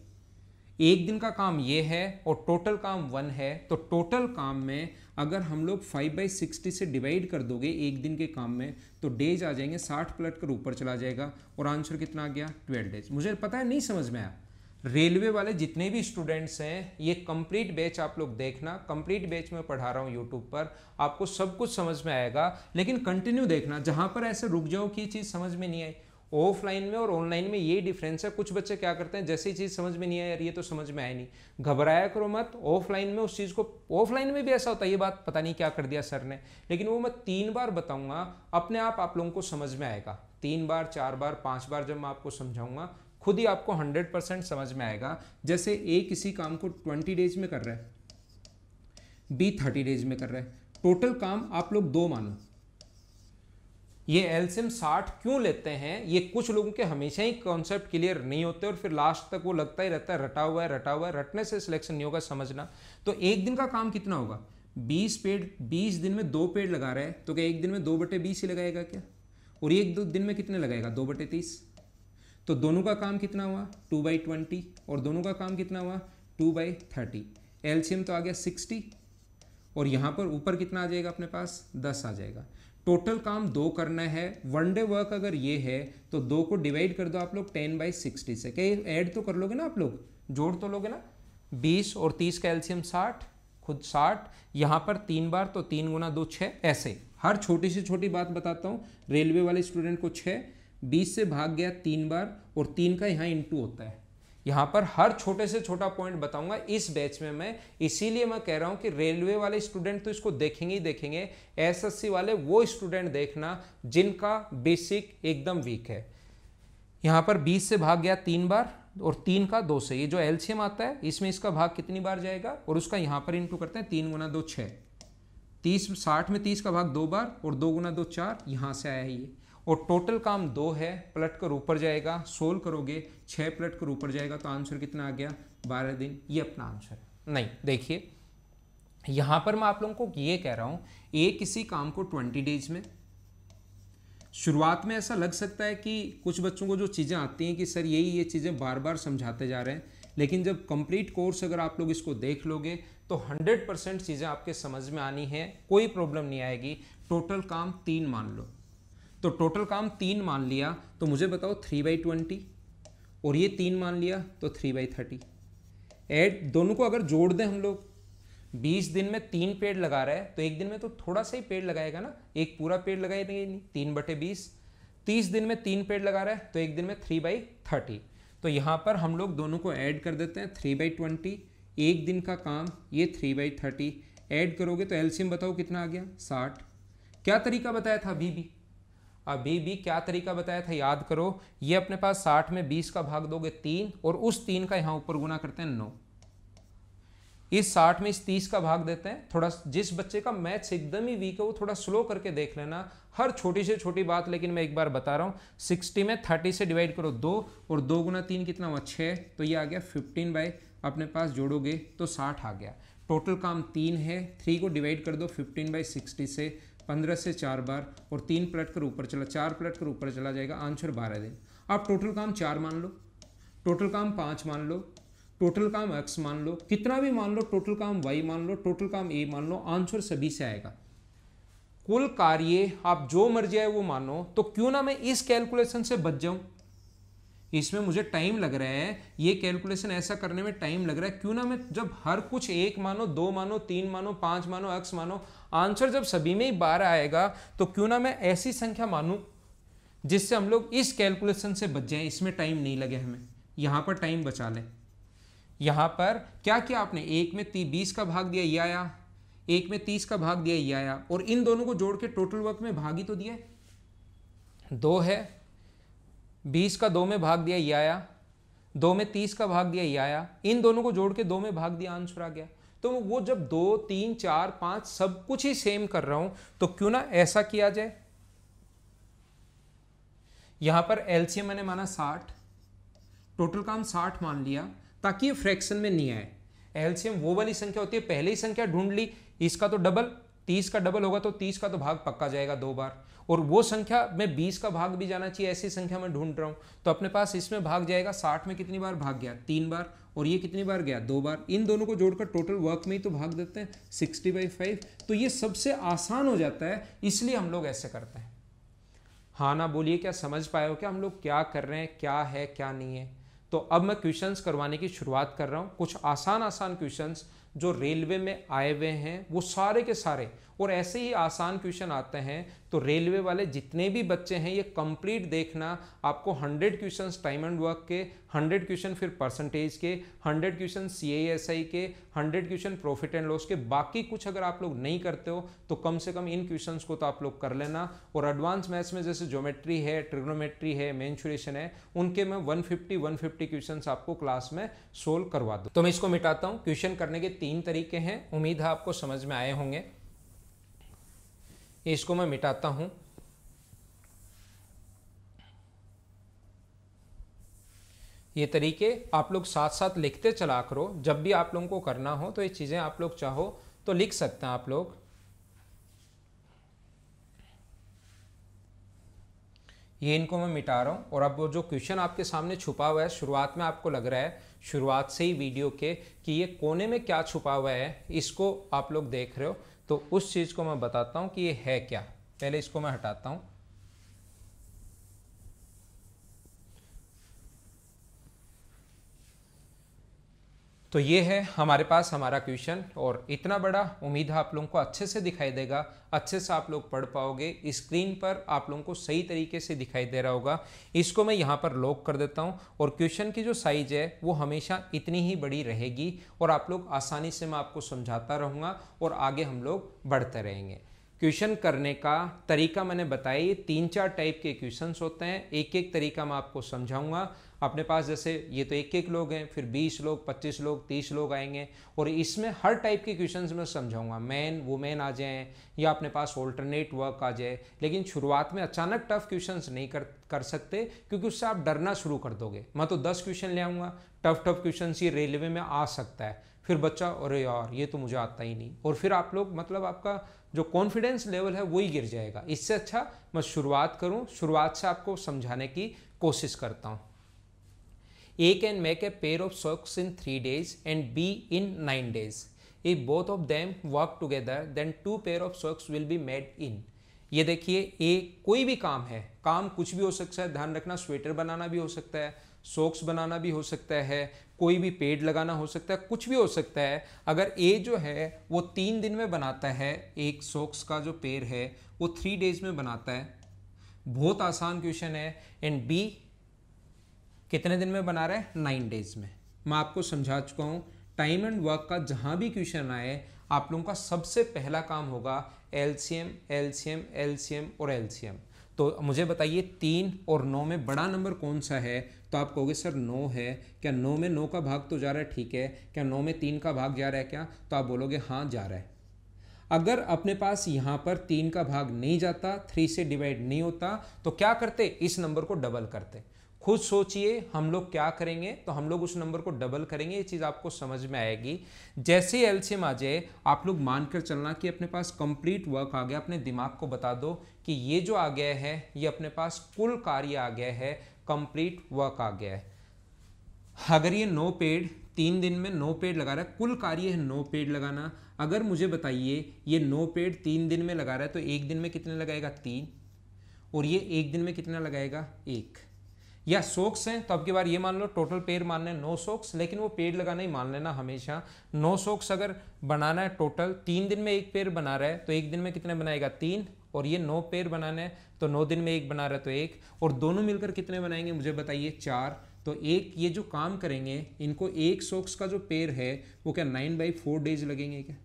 एक दिन का काम ये है और टोटल काम 1 है, तो टोटल काम में अगर हम लोग 5/60 से डिवाइड कर दोगे एक दिन के काम में, तो डेज आ जाएंगे 60 पलट कर ऊपर चला जाएगा, और आंसर कितना आ गया? 12 डेज। मुझे पता है नहीं समझ में आया। रेलवे वाले जितने भी स्टूडेंट्स हैं, ये कंप्लीट बैच आप लोग देखना। कंप्लीट बैच में पढ़ा रहा हूँ यूट्यूब पर, आपको सब कुछ समझ में आएगा। लेकिन कंटिन्यू देखना, जहाँ पर ऐसे रुक जाओ कि चीज़ समझ में नहीं आई। ऑफलाइन में और ऑनलाइन में ये डिफरेंस है। कुछ बच्चे क्या करते हैं, जैसे ही चीज़ समझ में नहीं आया, यार ये तो समझ में आया नहीं, घबराया करो मत। ऑफलाइन में उस चीज़ को, ऑफलाइन में भी ऐसा होता है, ये बात पता नहीं क्या कर दिया सर ने, लेकिन वो मैं 3 बार बताऊंगा, अपने आप लोगों को समझ में आएगा। 3 बार, 4 बार, 5 बार जब मैं आपको समझाऊंगा, खुद ही आपको 100% समझ में आएगा। जैसे ए किसी काम को 20 डेज में कर रहा है, बी 30 डेज में कर रहा है, टोटल काम आप लोग 2 मानो। ये एलसीएम 60 क्यों लेते हैं, ये कुछ लोगों के हमेशा ही कॉन्सेप्ट क्लियर नहीं होते और फिर लास्ट तक वो लगता ही रहता है रटा हुआ है, रटा हुआ है। रटने से सिलेक्शन नहीं होगा, समझना। तो एक दिन का काम कितना होगा? 20 पेड़, 20 दिन में 2 पेड़ लगा रहा है, तो क्या एक दिन में 2/20 ही लगाएगा क्या? और एक दो दिन में कितने लगाएगा? 2/30। तो दोनों का काम कितना हुआ? 2/20, और दोनों का काम कितना हुआ? 2/30। एलसीएम तो आ गया 60, और यहाँ पर ऊपर कितना आ जाएगा अपने पास? 10 आ जाएगा। टोटल काम 2 करना है, वन डे वर्क अगर ये है तो 2 को डिवाइड कर दो आप लोग 10/60 से। क्या ऐड तो कर लोगे ना आप लोग, जोड़ तो लोगे ना। 20 और 30 का एलसीएम 60, खुद 60, यहाँ पर 3 बार तो 3 गुना 2 6। ऐसे हर छोटी से छोटी बात बताता हूँ। रेलवे वाले स्टूडेंट को 6, 20 से भाग गया 3 बार और 3 का यहाँ इंटू होता है। यहाँ पर हर छोटे से छोटा पॉइंट बताऊंगा इस बैच में मैं, इसीलिए मैं कह रहा हूं कि रेलवे वाले स्टूडेंट तो इसको देखेंगे ही देखेंगे, एसएससी वाले वो स्टूडेंट देखना जिनका बेसिक एकदम वीक है। यहाँ पर 20 से भाग गया 3 बार और 3 का 2 से, ये जो एलसीएम आता है इसमें इसका भाग कितनी बार जाएगा और उसका यहाँ पर इंटू करते हैं 3 गुना 2 6। 30 60 में 30 का भाग 2 बार और 2 गुना 2 4, यहाँ से आया है ये। और टोटल काम 2 है, पलट कर ऊपर जाएगा, सोल्व करोगे 6 पलट कर ऊपर जाएगा तो आंसर कितना आ गया 12 दिन। ये अपना आंसर नहीं। देखिए यहां पर मैं आप लोगों को ये कह रहा हूं, एक किसी काम को 20 डेज में, शुरुआत में ऐसा लग सकता है कि कुछ बच्चों को जो चीज़ें आती हैं कि सर यही ये चीज़ें बार बार समझाते जा रहे हैं, लेकिन जब कंप्लीट कोर्स अगर आप लोग इसको देख लोगे तो 100% चीज़ें आपके समझ में आनी है, कोई प्रॉब्लम नहीं आएगी। टोटल काम 3 मान लो, तो टोटल काम 3 मान लिया तो मुझे बताओ 3/20 और ये 3 मान लिया तो 3/30। ऐड दोनों को अगर जोड़ दें हम लोग, 20 दिन में 3 पेड़ लगा रहा है तो एक दिन में तो थोड़ा सा ही पेड़ लगाएगा ना, एक पूरा पेड़ लगाएगा नहीं, 3/20। 30 दिन में 3 पेड़ लगा रहा है तो एक दिन में 3/30। तो यहाँ पर हम लोग दोनों को ऐड कर देते हैं, 3/20 एक दिन का काम, ये 3/30 ऐड करोगे तो एलसीएम बताओ कितना आ गया 60। क्या तरीका बताया था अभी भी क्या तरीका बताया था याद करो। ये अपने पास 60 में 20 का भाग दोगे 3 और उस 3 का यहां ऊपर गुना करते हैं 9। इस 60 में इस 30 का भाग देते हैं। थोड़ा जिस बच्चे का मैथ्स एकदम ही वीक है वो थोड़ा स्लो करके देख लेना, हर छोटी से छोटी बात, लेकिन मैं एक बार बता रहा हूं। 60 में 30 से डिवाइड करो 2 और 2 गुना 3 कितना हुआ 6, तो ये आ गया 15 बाई अपने पास जोड़ोगे तो 60 आ गया। टोटल काम 3 है, 3 को डिवाइड कर दो 15/60 से, 15 से 4 बार और 3 पलट कर ऊपर चला, 4 पलट कर ऊपर चला जाएगा, आंसर 12 दिन। आप टोटल काम 4 मान लो, टोटल काम 5 मान लो, टोटल काम x मान लो, कितना भी मान लो, टोटल काम y मान लो, टोटल काम a मान लो, आंसर सभी से आएगा। कुल कार्य आप जो मर्जी आए वो मानो, तो क्यों ना मैं इस कैलकुलेशन से बच जाऊं। इसमें मुझे टाइम लग रहा है, ये कैलकुलेशन ऐसा करने में टाइम लग रहा है, क्यों ना मैं जब हर कुछ 1 मानो, 2 मानो, 3 मानो, 5 मानो, x मानो, आंसर जब सभी में ही 12 आएगा तो क्यों ना मैं ऐसी संख्या मानूं जिससे हम लोग इस कैलकुलेशन से बच जाएं, इसमें टाइम नहीं लगे हमें, यहां पर टाइम बचा लें। यहां पर क्या किया आपने, 1 में 20 का भाग दिया ये आया, 1 में 30 का भाग दिया ये आया, और इन दोनों को जोड़ के टोटल वर्क में भाग ही तो दिया, 2 है, 20 का 2 में भाग दिया ये आया, 2 में 30 का भाग दिया ये आया, इन दोनों को जोड़ के 2 में भाग दिया, आंसर आ गया। तो वो जब 2 3 4 5 सब कुछ ही सेम कर रहा हूं तो क्यों ना ऐसा किया जाए। यहां पर एलसीएम मैंने माना 60, टोटल काम 60 मान लिया ताकि ये फ्रैक्शन में नहीं आए। एलसीएम वो वाली संख्या होती है, पहले ही संख्या ढूंढ ली, इसका तो डबल, 30 का डबल होगा तो 30 का तो भाग पक्का जाएगा 2 बार, और वो संख्या में 20 का भाग भी जाना चाहिए, ऐसी संख्या मैं ढूंढ रहा हूं तो अपने पास इसमें भाग जाएगा। 60 में कितनी बार भाग गया 3 बार, और ये कितनी बार गया 2 बार, इन दोनों को जोड़कर टोटल वर्क में ही तो भाग देते हैं 60/5। तो ये सबसे आसान हो जाता है, इसलिए हम लोग ऐसे करते हैं। हाँ ना बोलिए, क्या समझ पाए हो क्या हम लोग क्या कर रहे हैं, क्या है क्या नहीं है। तो अब मैं क्वेश्चंस करवाने की शुरुआत कर रहा हूं, कुछ आसान क्वेश्चंस जो रेलवे में आए हुए हैं वो सारे के सारे, और ऐसे ही आसान क्वेश्चन आते हैं तो रेलवे वाले जितने भी बच्चे हैं ये कंप्लीट देखना। आपको 100 क्वेश्चंस टाइम एंड वर्क के, 100 क्वेश्चन फिर परसेंटेज के, 100 क्वेश्चन CASI के, 100 क्वेश्चन प्रॉफिट एंड लॉस के। बाकी कुछ अगर आप लोग नहीं करते हो तो कम से कम इन क्वेश्चंस को तो आप लोग कर लेना। और एडवांस मैथ्स में जैसे ज्योमेट्री है, ट्रिग्नोमेट्री है, मेंसुरेशन है, उनके मैं 150 क्वेश्चंस आपको क्लास में सोल्व करवा दूँ। तो मैं इसको मिटाता हूँ। क्वेश्चन करने के 3 तरीके हैं, उम्मीद है आपको समझ में आए होंगे। इसको मैं मिटाता हूं। ये तरीके आप लोग साथ साथ लिखते चला करो, जब भी आप लोगों को करना हो तो ये चीजें आप लोग चाहो तो लिख सकते हैं आप लोग। ये इनको मैं मिटा रहा हूं, और अब वो जो क्वेश्चन आपके सामने छुपा हुआ है, शुरुआत में आपको लग रहा है शुरुआत से ही वीडियो के कि ये कोने में क्या छुपा हुआ है, इसको आप लोग देख रहे हो, तो उस चीज को मैं बताता हूं कि ये है क्या। पहले इसको मैं हटाता हूँ। तो ये है हमारे पास हमारा क्वेश्चन, और इतना बड़ा उम्मीद है आप लोगों को अच्छे से दिखाई देगा, अच्छे से आप लोग पढ़ पाओगे। स्क्रीन पर आप लोगों को सही तरीके से दिखाई दे रहा होगा। इसको मैं यहाँ पर लॉक कर देता हूँ, और क्वेश्चन की जो साइज है वो हमेशा इतनी ही बड़ी रहेगी, और आप लोग आसानी से मैं आपको समझाता रहूँगा और आगे हम लोग बढ़ते रहेंगे। क्वेश्चन करने का तरीका मैंने बताया, ये 3-4 टाइप के क्वेश्चंस होते हैं। एक एक तरीका मैं आपको समझाऊंगा। अपने पास जैसे ये तो एक लोग हैं, फिर 20 लोग, 25 लोग, 30 लोग आएंगे, और इसमें हर टाइप के क्वेश्चंस मैं समझाऊंगा। मैन वुमेन आ जाएं, या अपने पास ऑल्टरनेट वर्क आ जाए। लेकिन शुरुआत में अचानक टफ क्वेश्चंस नहीं कर सकते, क्योंकि उससे आप डरना शुरू कर दोगे। मैं तो 10 क्वेश्चन ले आऊँगा, टफ क्वेश्चन ये रेलवे में आ सकता है, फिर बच्चा अरे यार ये तो मुझे आता ही नहीं, और फिर आप लोग मतलब आपका जो कॉन्फिडेंस लेवल है वही गिर जाएगा। इससे अच्छा मैं शुरुआत करूं, शुरुआत से आपको समझाने की कोशिश करता हूं। A can make a pair of socks in 3 days and B in 9 days. If both of them work together, then 2 pair of socks will be made in. ये देखिए, A कोई भी काम है, काम कुछ भी हो सकता है, ध्यान रखना, स्वेटर बनाना भी हो सकता है, सॉक्स बनाना भी हो सकता है, कोई भी पेड़ लगाना हो सकता है, कुछ भी हो सकता है। अगर ए जो है वो 3 दिन में बनाता है, एक सॉक्स का जो पेड़ है वो 3 डेज में बनाता है, बहुत आसान क्वेश्चन है। एंड बी कितने दिन में बना रहा है? 9 डेज में। मैं आपको समझा चुका हूँ, टाइम एंड वर्क का जहाँ भी क्वेश्चन आए आप लोगों का सबसे पहला काम होगा एलसीएम, एलसीएम, एलसीएम और एलसीएम। तो मुझे बताइए 3 और 9 में बड़ा नंबर कौन सा है? तो आप कहोगे सर 9 है। क्या 9 में 9 का भाग तो जा रहा है? ठीक है। क्या 9 में 3 का भाग जा रहा है क्या? तो आप बोलोगे हाँ जा रहा है। अगर अपने पास यहाँ पर 3 का भाग नहीं जाता, 3 से डिवाइड नहीं होता, तो क्या करते? इस नंबर को डबल करते। खुद सोचिए हम लोग क्या करेंगे, तो हम लोग उस नंबर को डबल करेंगे। ये चीज़ आपको समझ में आएगी। जैसे ही एलसीएम आ जाए आप लोग मानकर चलना कि अपने पास कंप्लीट वर्क आ गया। अपने दिमाग को बता दो कि ये जो आ गया है ये अपने पास कुल कार्य आ गया है, कंप्लीट वर्क आ गया है। अगर ये 9 पेड़ 3 दिन में 9 पेड़ लगा रहा है, कुल कार्य है 9 पेड़ लगाना। अगर मुझे बताइए ये 9 पेड़ 3 दिन में लगा रहा है, तो एक दिन में कितने लगाएगा? 3। और ये एक दिन में कितना लगाएगा? 1। या सॉक्स हैं तो अब की बार ये मान लो टोटल पेड़ मानने 9 सॉक्स, लेकिन वो पेड़ लगाना ही मान लेना हमेशा। 9 सॉक्स अगर बनाना है टोटल, 3 दिन में एक पेड़ बना रहा है, तो एक दिन में कितने बनाएगा? 3। और ये 9 पेड़ बनाने हैं तो 9 दिन में एक बना रहा है तो 1, और दोनों मिलकर कितने बनाएंगे मुझे बताइए? 4। तो एक ये जो काम करेंगे इनको, एक सॉक्स का जो पेड़ है वो क्या 9/4 डेज लगेंगे क्या?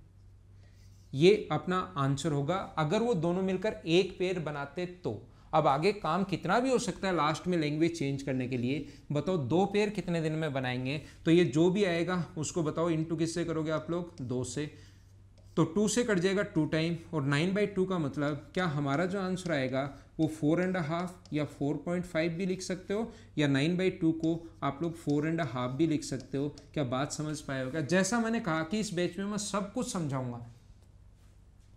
ये अपना आंसर होगा अगर वो दोनों मिलकर एक पेड़ बनाते तो। अब आगे काम कितना भी हो सकता है लास्ट में लैंग्वेज चेंज करने के लिए। बताओ 2 पेड़ कितने दिन में बनाएंगे? तो ये जो भी आएगा उसको बताओ इनटू किससे करोगे आप लोग? 2 से। तो 2 से कट जाएगा 2 टाइम, और 9/2 का मतलब क्या हमारा जो आंसर आएगा वो 4.5 या 4.5 भी लिख सकते हो, या 9/2 को आप लोग 4.5 भी लिख सकते हो। क्या बात समझ पाए हो क्या? जैसा मैंने कहा कि इस बैच में मैं सब कुछ समझाऊंगा,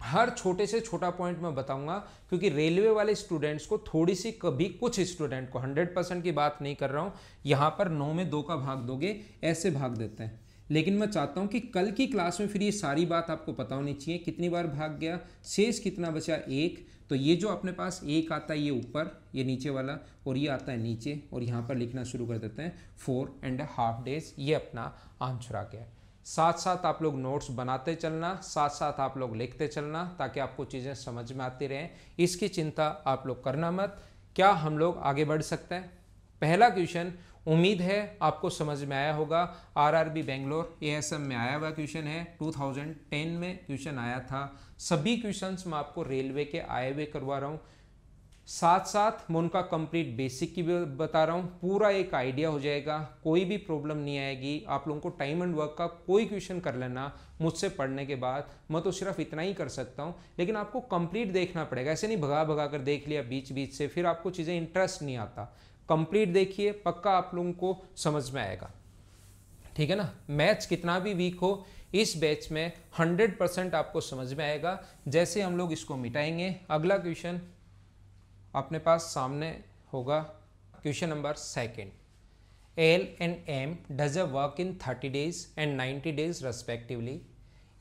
हर छोटे से छोटा पॉइंट मैं बताऊंगा, क्योंकि रेलवे वाले स्टूडेंट्स को थोड़ी सी, कभी कुछ स्टूडेंट को, 100% की बात नहीं कर रहा हूं, यहाँ पर 9 में 2 का भाग दोगे ऐसे भाग देते हैं। लेकिन मैं चाहता हूं कि कल की क्लास में फिर ये सारी बात आपको पता होनी चाहिए। कितनी बार भाग गया, शेष कितना बचा? 1। तो ये जो अपने पास 1 आता है ये ऊपर, ये नीचे वाला, और ये आता है नीचे, और यहाँ पर लिखना शुरू कर देते हैं 4.5 डेज। ये अपना आंसर आ गया। साथ साथ आप लोग नोट्स बनाते चलना, साथ साथ आप लोग लिखते चलना, ताकि आपको चीज़ें समझ में आती रहें। इसकी चिंता आप लोग करना मत। क्या हम लोग आगे बढ़ सकते हैं? पहला क्वेश्चन उम्मीद है आपको समझ में आया होगा। आरआरबी बेंगलोर एएसएम में आया हुआ क्वेश्चन है, 2010 में क्वेश्चन आया था। सभी क्वेश्चंस मैं आपको रेलवे के आए हुए करवा रहा हूँ, साथ साथ मैं उनका कंप्लीट बेसिक की भी बता रहा हूँ। पूरा एक आइडिया हो जाएगा, कोई भी प्रॉब्लम नहीं आएगी। आप लोगों को टाइम एंड वर्क का कोई क्वेश्चन कर लेना मुझसे पढ़ने के बाद। मैं तो सिर्फ इतना ही कर सकता हूँ, लेकिन आपको कंप्लीट देखना पड़ेगा। ऐसे नहीं भगा भगा कर देख लिया बीच बीच से, फिर आपको चीज़ें इंटरेस्ट नहीं आता। कंप्लीट देखिए, पक्का आप लोगों को समझ में आएगा, ठीक है ना। मैथ्स कितना भी वीक हो, इस बैच में 100% आपको समझ में आएगा। जैसे हम लोग इसको मिटाएंगे, अगला क्वेश्चन अपने पास सामने होगा। Question number 2, L and M does a work in 30 days and 90 days respectively.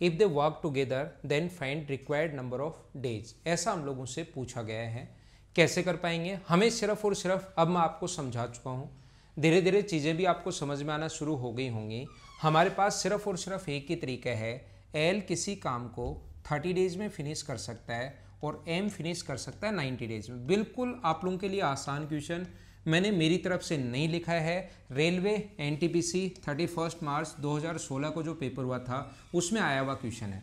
If they work together then find required number of days. ऐसा हम लोगों से पूछा गया है। कैसे कर पाएंगे? हमें सिर्फ और सिर्फ, अब मैं आपको समझा चुका हूँ, धीरे धीरे चीज़ें भी आपको समझ में आना शुरू हो गई होंगी। हमारे पास सिर्फ और सिर्फ एक ही तरीका है। एल किसी काम को 30 डेज में फिनिश कर सकता है और एम फिनिश कर सकता है 90 डेज में। बिल्कुल आप लोगों के लिए आसान क्वेश्चन मैंने मेरी तरफ से नहीं लिखा है। रेलवे एनटीपीसी 31 मार्च 2016 को जो पेपर हुआ था उसमें आया हुआ क्वेश्चन है।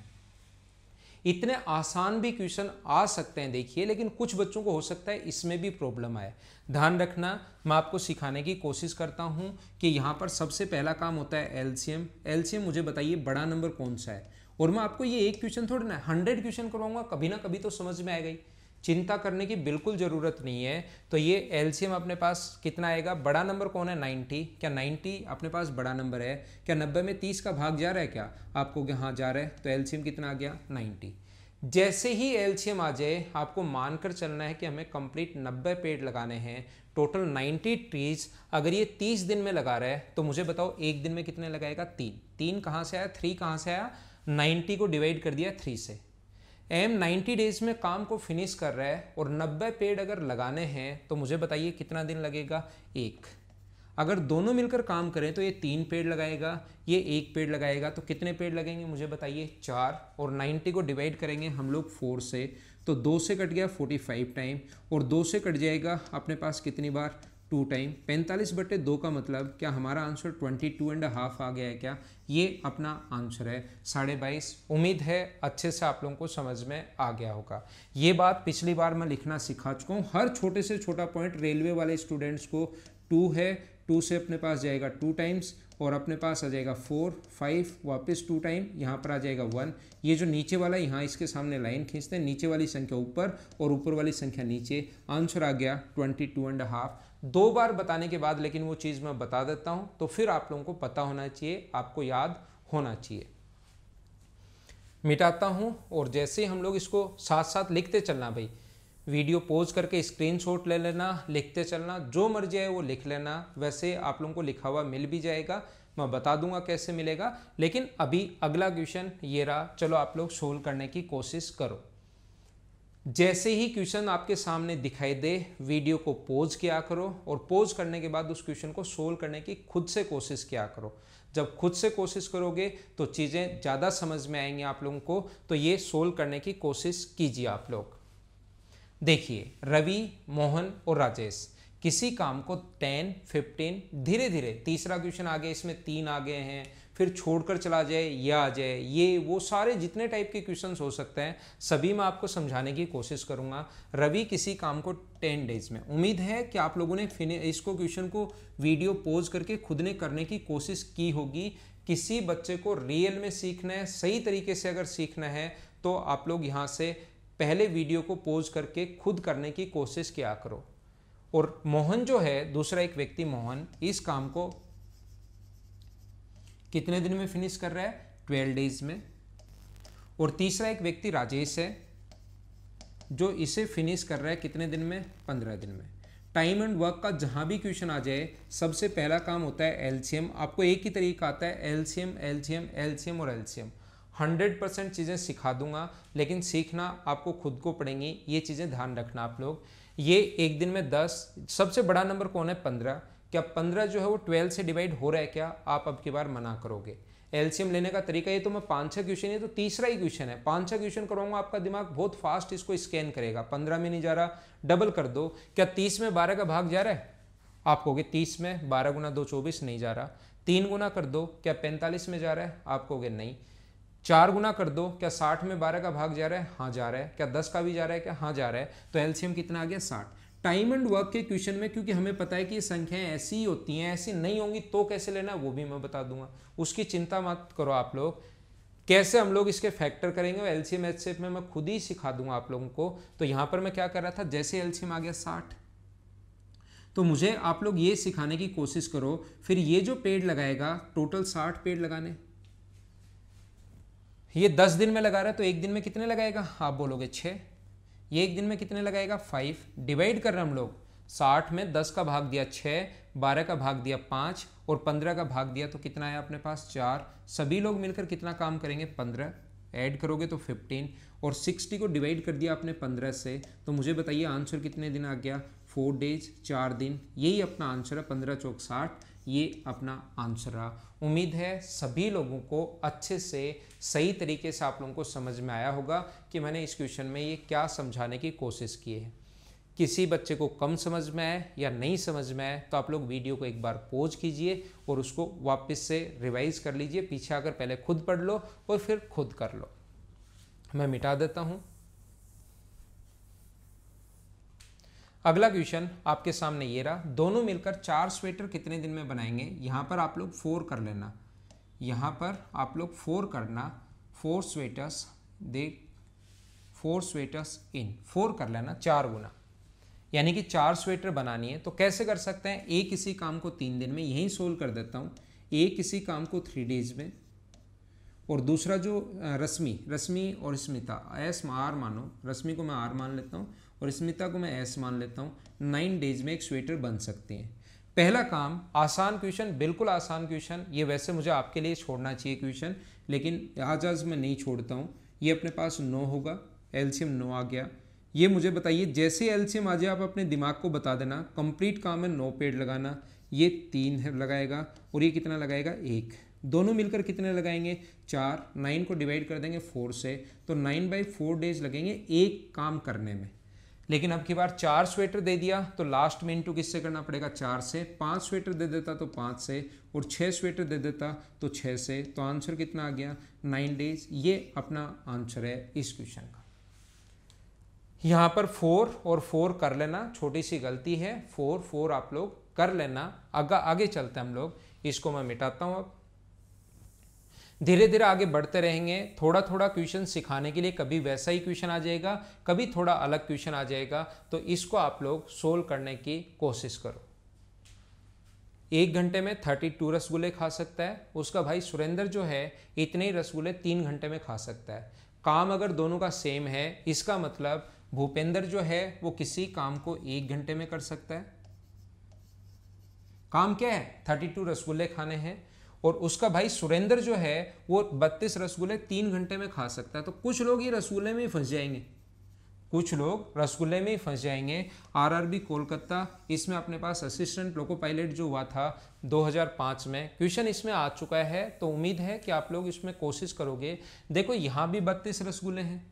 इतने आसान भी क्वेश्चन आ सकते हैं देखिए, लेकिन कुछ बच्चों को हो सकता है इसमें भी प्रॉब्लम आए। ध्यान रखना, मैं आपको सिखाने की कोशिश करता हूं कि यहाँ पर सबसे पहला काम होता है एलसीएम। एलसीएम मुझे बताइए बड़ा नंबर कौन सा है, और मैं आपको ये एक क्वेश्चन थोड़ा ना 100 क्वेश्चन करवाऊंगा, कभी ना कभी तो समझ में आएगा ही। चिंता करने की बिल्कुल ज़रूरत नहीं है। तो ये एलसीएम अपने पास कितना आएगा? बड़ा नंबर कौन है? 90। क्या 90 अपने पास बड़ा नंबर है? क्या 90 में 30 का भाग जा रहा है? क्या आपको हाँ जा रहा है। तो एलसीएम कितना आ गया? 90। जैसे ही एलसीएम आ जाए आपको मानकर चलना है कि हमें कंप्लीट 90 पेड़ लगाने हैं, टोटल 90 ट्रीज। अगर ये 30 दिन में लगा रहा है तो मुझे बताओ एक दिन में कितने लगाएगा? 3। 3 कहाँ से आया? 3 कहाँ से आया? 90 को डिवाइड कर दिया 3 से। एम 90 डेज में काम को फिनिश कर रहा है और 90 पेड़ अगर लगाने हैं तो मुझे बताइए कितना दिन लगेगा? 1। अगर दोनों मिलकर काम करें तो ये 3 पेड़ लगाएगा, ये 1 पेड़ लगाएगा, तो कितने पेड़ लगेंगे मुझे बताइए? 4। और 90 को डिवाइड करेंगे हम लोग 4 से, तो 2 से कट गया 45 टाइम, और 2 से कट जाएगा अपने पास कितनी बार? 2 टाइम। 45/2 का मतलब क्या हमारा आंसर 22.5 आ गया है? क्या ये अपना आंसर है 22.5। उम्मीद है अच्छे से आप लोगों को समझ में आ गया होगा। ये बात पिछली बार मैं लिखना सिखा चुका हूँ। हर छोटे से छोटा पॉइंट रेलवे वाले स्टूडेंट्स को 2 है, 2 से अपने पास जाएगा 2 टाइम्स, और अपने पास आ जाएगा 4, 5, वापस 2 टाइम, यहाँ पर आ जाएगा 1। ये जो नीचे वाला यहाँ इसके सामने लाइन खींचते हैं, नीचे वाली संख्या ऊपर और ऊपर वाली संख्या नीचे। आंसर आ गया 22.5। 2 बार बताने के बाद लेकिन वो चीज़ मैं बता देता हूँ, तो फिर आप लोगों को पता होना चाहिए, आपको याद होना चाहिए। मिटाता हूँ और जैसे ही हम लोग इसको साथ साथ लिखते चलना भाई, वीडियो पॉज करके स्क्रीनशॉट ले लेना, लिखते चलना, जो मर्जी है वो लिख लेना। वैसे आप लोगों को लिखा हुआ मिल भी जाएगा, मैं बता दूंगा कैसे मिलेगा। लेकिन अभी अगला क्वेश्चन ये रहा, चलो आप लोग सोल्व करने की कोशिश करो। जैसे ही क्वेश्चन आपके सामने दिखाई दे वीडियो को पॉज किया करो, और पॉज करने के बाद उस क्वेश्चन को सोल्व करने की खुद से कोशिश किया करो। जब खुद से कोशिश करोगे तो चीज़ें ज़्यादा समझ में आएंगी आप लोगों को। तो ये सोल्व करने की कोशिश कीजिए आप लोग। देखिए, रवि, मोहन और राजेश किसी काम को 10, 15, धीरे धीरे, तीसरा क्वेश्चन आ गया, इसमें 3 आ गए हैं, फिर छोड़कर चला जाए, यह आ जाए, ये वो सारे जितने टाइप के क्वेश्चंस हो सकते हैं सभी मैं आपको समझाने की कोशिश करूंगा। रवि किसी काम को 10 डेज में, उम्मीद है कि आप लोगों ने इसको क्वेश्चन को वीडियो पॉज करके खुद ने करने की कोशिश की होगी। किसी बच्चे को रियल में सीखना है, सही तरीके से अगर सीखना है तो आप लोग यहाँ से पहले वीडियो को पॉज करके खुद करने की कोशिश किया करो। और मोहन जो है, दूसरा एक व्यक्ति मोहन, इस काम को कितने दिन में फिनिश कर रहा है? 12 डेज में। और तीसरा एक व्यक्ति राजेश है जो इसे फिनिश कर रहा है कितने दिन में? 15 दिन में। टाइम एंड वर्क का जहां भी क्वेश्चन आ जाए सबसे पहला काम होता है एलसीएम। आपको एक ही तरीका आता है, एलसीएम एलसीएम एलसीएम और एलसीएम। 100% चीज़ें सिखा दूंगा, लेकिन सीखना आपको खुद को पड़ेंगी। ये चीज़ें ध्यान रखना आप लोग। ये एक दिन में 10, सबसे बड़ा नंबर कौन है? 15। क्या 15 जो है वो 12 से डिवाइड हो रहा है? क्या आप अब की बार मना करोगे? एलसीएम लेने का तरीका ये तो मैं 5-6 क्वेश्चन, ये तो तीसरा ही क्वेश्चन है, 5-6 क्वेश्चन कराऊंगा, आपका दिमाग बहुत फास्ट इसको स्कैन करेगा। 15 में नहीं जा रहा, डबल कर दो। क्या 30 में 12 का भाग जा रहा है? आप कहोगे 30 में 12 गुना 2 24 नहीं जा रहा। 3 गुना कर दो, क्या 45 में जा रहा है? आप कहोगे नहीं। 4 गुना कर दो, क्या 60 में 12 का भाग जा रहा है? हाँ जा रहा है। क्या 10 का भी जा रहा है? क्या हाँ जा रहा है। तो एलसीएम कितना आ गया? 60। टाइम एंड वर्क के क्वेश्चन में क्योंकि हमें पता है कि ये संख्याएं ऐसी ही होती हैं, ऐसी नहीं होंगी तो कैसे लेना है वो भी मैं बता दूंगा, उसकी चिंता मत करो आप लोग। कैसे हम लोग इसके फैक्टर करेंगे एलसीएम एचसीएफ में मैं खुद ही सिखा दूंगा आप लोगों को। तो यहां पर मैं क्या कर रहा था, जैसे एलसीएम आ गया 60, तो मुझे आप लोग ये सिखाने की कोशिश करो, फिर ये जो पेड़ लगाएगा टोटल 60 पेड़ लगाने, ये 10 दिन में लगा रहा है तो एक दिन में कितने लगाएगा? आप बोलोगे 6। ये एक दिन में कितने लगाएगा? 5। डिवाइड कर रहे हैं हम लोग, 60 में 10 का भाग दिया 6, 12 का भाग दिया 5 और 15 का भाग दिया तो कितना आया अपने पास? 4। सभी लोग मिलकर कितना काम करेंगे? 15। ऐड करोगे तो 15 और 60 को डिवाइड कर दिया आपने 15 से, तो मुझे बताइए आंसर कितने दिन आ गया, 4 डेज, 4 दिन। यही अपना आंसर है, 15 चौक 60, ये अपना आंसर रहा। उम्मीद है सभी लोगों को अच्छे से सही तरीके से आप लोगों को समझ में आया होगा कि मैंने इस क्वेश्चन में ये क्या समझाने की कोशिश की है। किसी बच्चे को कम समझ में आए या नहीं समझ में आए तो आप लोग वीडियो को एक बार पॉज कीजिए और उसको वापस से रिवाइज कर लीजिए, पीछे आकर पहले खुद पढ़ लो और फिर खुद कर लो। मैं मिटा देता हूं। अगला क्वेश्चन आपके सामने ये रहा, दोनों मिलकर 4 स्वेटर कितने दिन में बनाएंगे। यहां पर आप लोग 4 कर लेना, यहां पर आप लोग 4 करना, 4 स्वेटर्स दे 4 स्वेटर्स इन 4 कर लेना 4 गुना, यानी कि 4 स्वेटर बनानी है। तो कैसे कर सकते हैं, एक किसी काम को 3 दिन में, यही सोल्व कर देता हूँ। एक किसी काम को 3 डेज में, और दूसरा जो रश्मि और स्मिता, एस आर मानो, रश्मि को मैं आर मान लेता हूँ और स्मिता को मैं एस मान लेता हूँ, 9 डेज में एक स्वेटर बन सकती हैं। पहला काम आसान क्वेश्चन, बिल्कुल आसान क्वेश्चन, ये वैसे मुझे आपके लिए छोड़ना चाहिए क्वेश्चन, लेकिन आज मैं नहीं छोड़ता हूँ। ये अपने पास 9 होगा, एलसीएम 9 आ गया। ये मुझे बताइए, जैसे एलसीएम आ जाए आप अपने दिमाग को बता देना, कंप्लीट काम है 9 पेड़ लगाना, ये 3 है लगाएगा और ये कितना लगाएगा 1, दोनों मिलकर कितने लगाएंगे 4, 9 को डिवाइड कर देंगे 4 से, तो 9/4 डेज लगेंगे एक काम करने में। लेकिन अब की बार 4 स्वेटर दे दिया तो लास्ट में इंटू किससे करना पड़ेगा 4 से, 5 स्वेटर दे देता तो 5 से, और 6 स्वेटर दे देता तो 6 से, तो आंसर कितना आ गया 9 डेज। ये अपना आंसर है इस क्वेश्चन का। यहाँ पर 4 और 4 कर लेना, छोटी सी गलती है, 4 आप लोग कर लेना। आगे चलते हैं हम लोग, इसको मैं मिटाता हूँ। अब धीरे धीरे आगे बढ़ते रहेंगे, थोड़ा थोड़ा क्वेश्चन सिखाने के लिए कभी वैसा ही क्वेश्चन आ जाएगा, कभी थोड़ा अलग क्वेश्चन आ जाएगा, तो इसको आप लोग सोल्व करने की कोशिश करो। 1 घंटे में 32 रसगुल्ले खा सकता है, उसका भाई सुरेंद्र जो है इतने ही रसगुल्ले 3 घंटे में खा सकता है। काम अगर दोनों का सेम है, इसका मतलब भूपेंद्र जो है वो किसी काम को 1 घंटे में कर सकता है। काम क्या है 32 रसगुल्ले खाने हैं, और उसका भाई सुरेंद्र जो है वो 32 रसगुल्ले 3 घंटे में खा सकता है। तो कुछ लोग ये रसगुल्ले में ही फंस जाएंगे, कुछ लोग रसगुल्ले में ही फंस जाएंगे। आरआरबी कोलकाता, इसमें अपने पास असिस्टेंट लोको पायलट जो हुआ था 2005 में, क्वेश्चन इसमें आ चुका है, तो उम्मीद है कि आप लोग इसमें कोशिश करोगे। देखो यहाँ भी 32 रसगुल्ले हैं,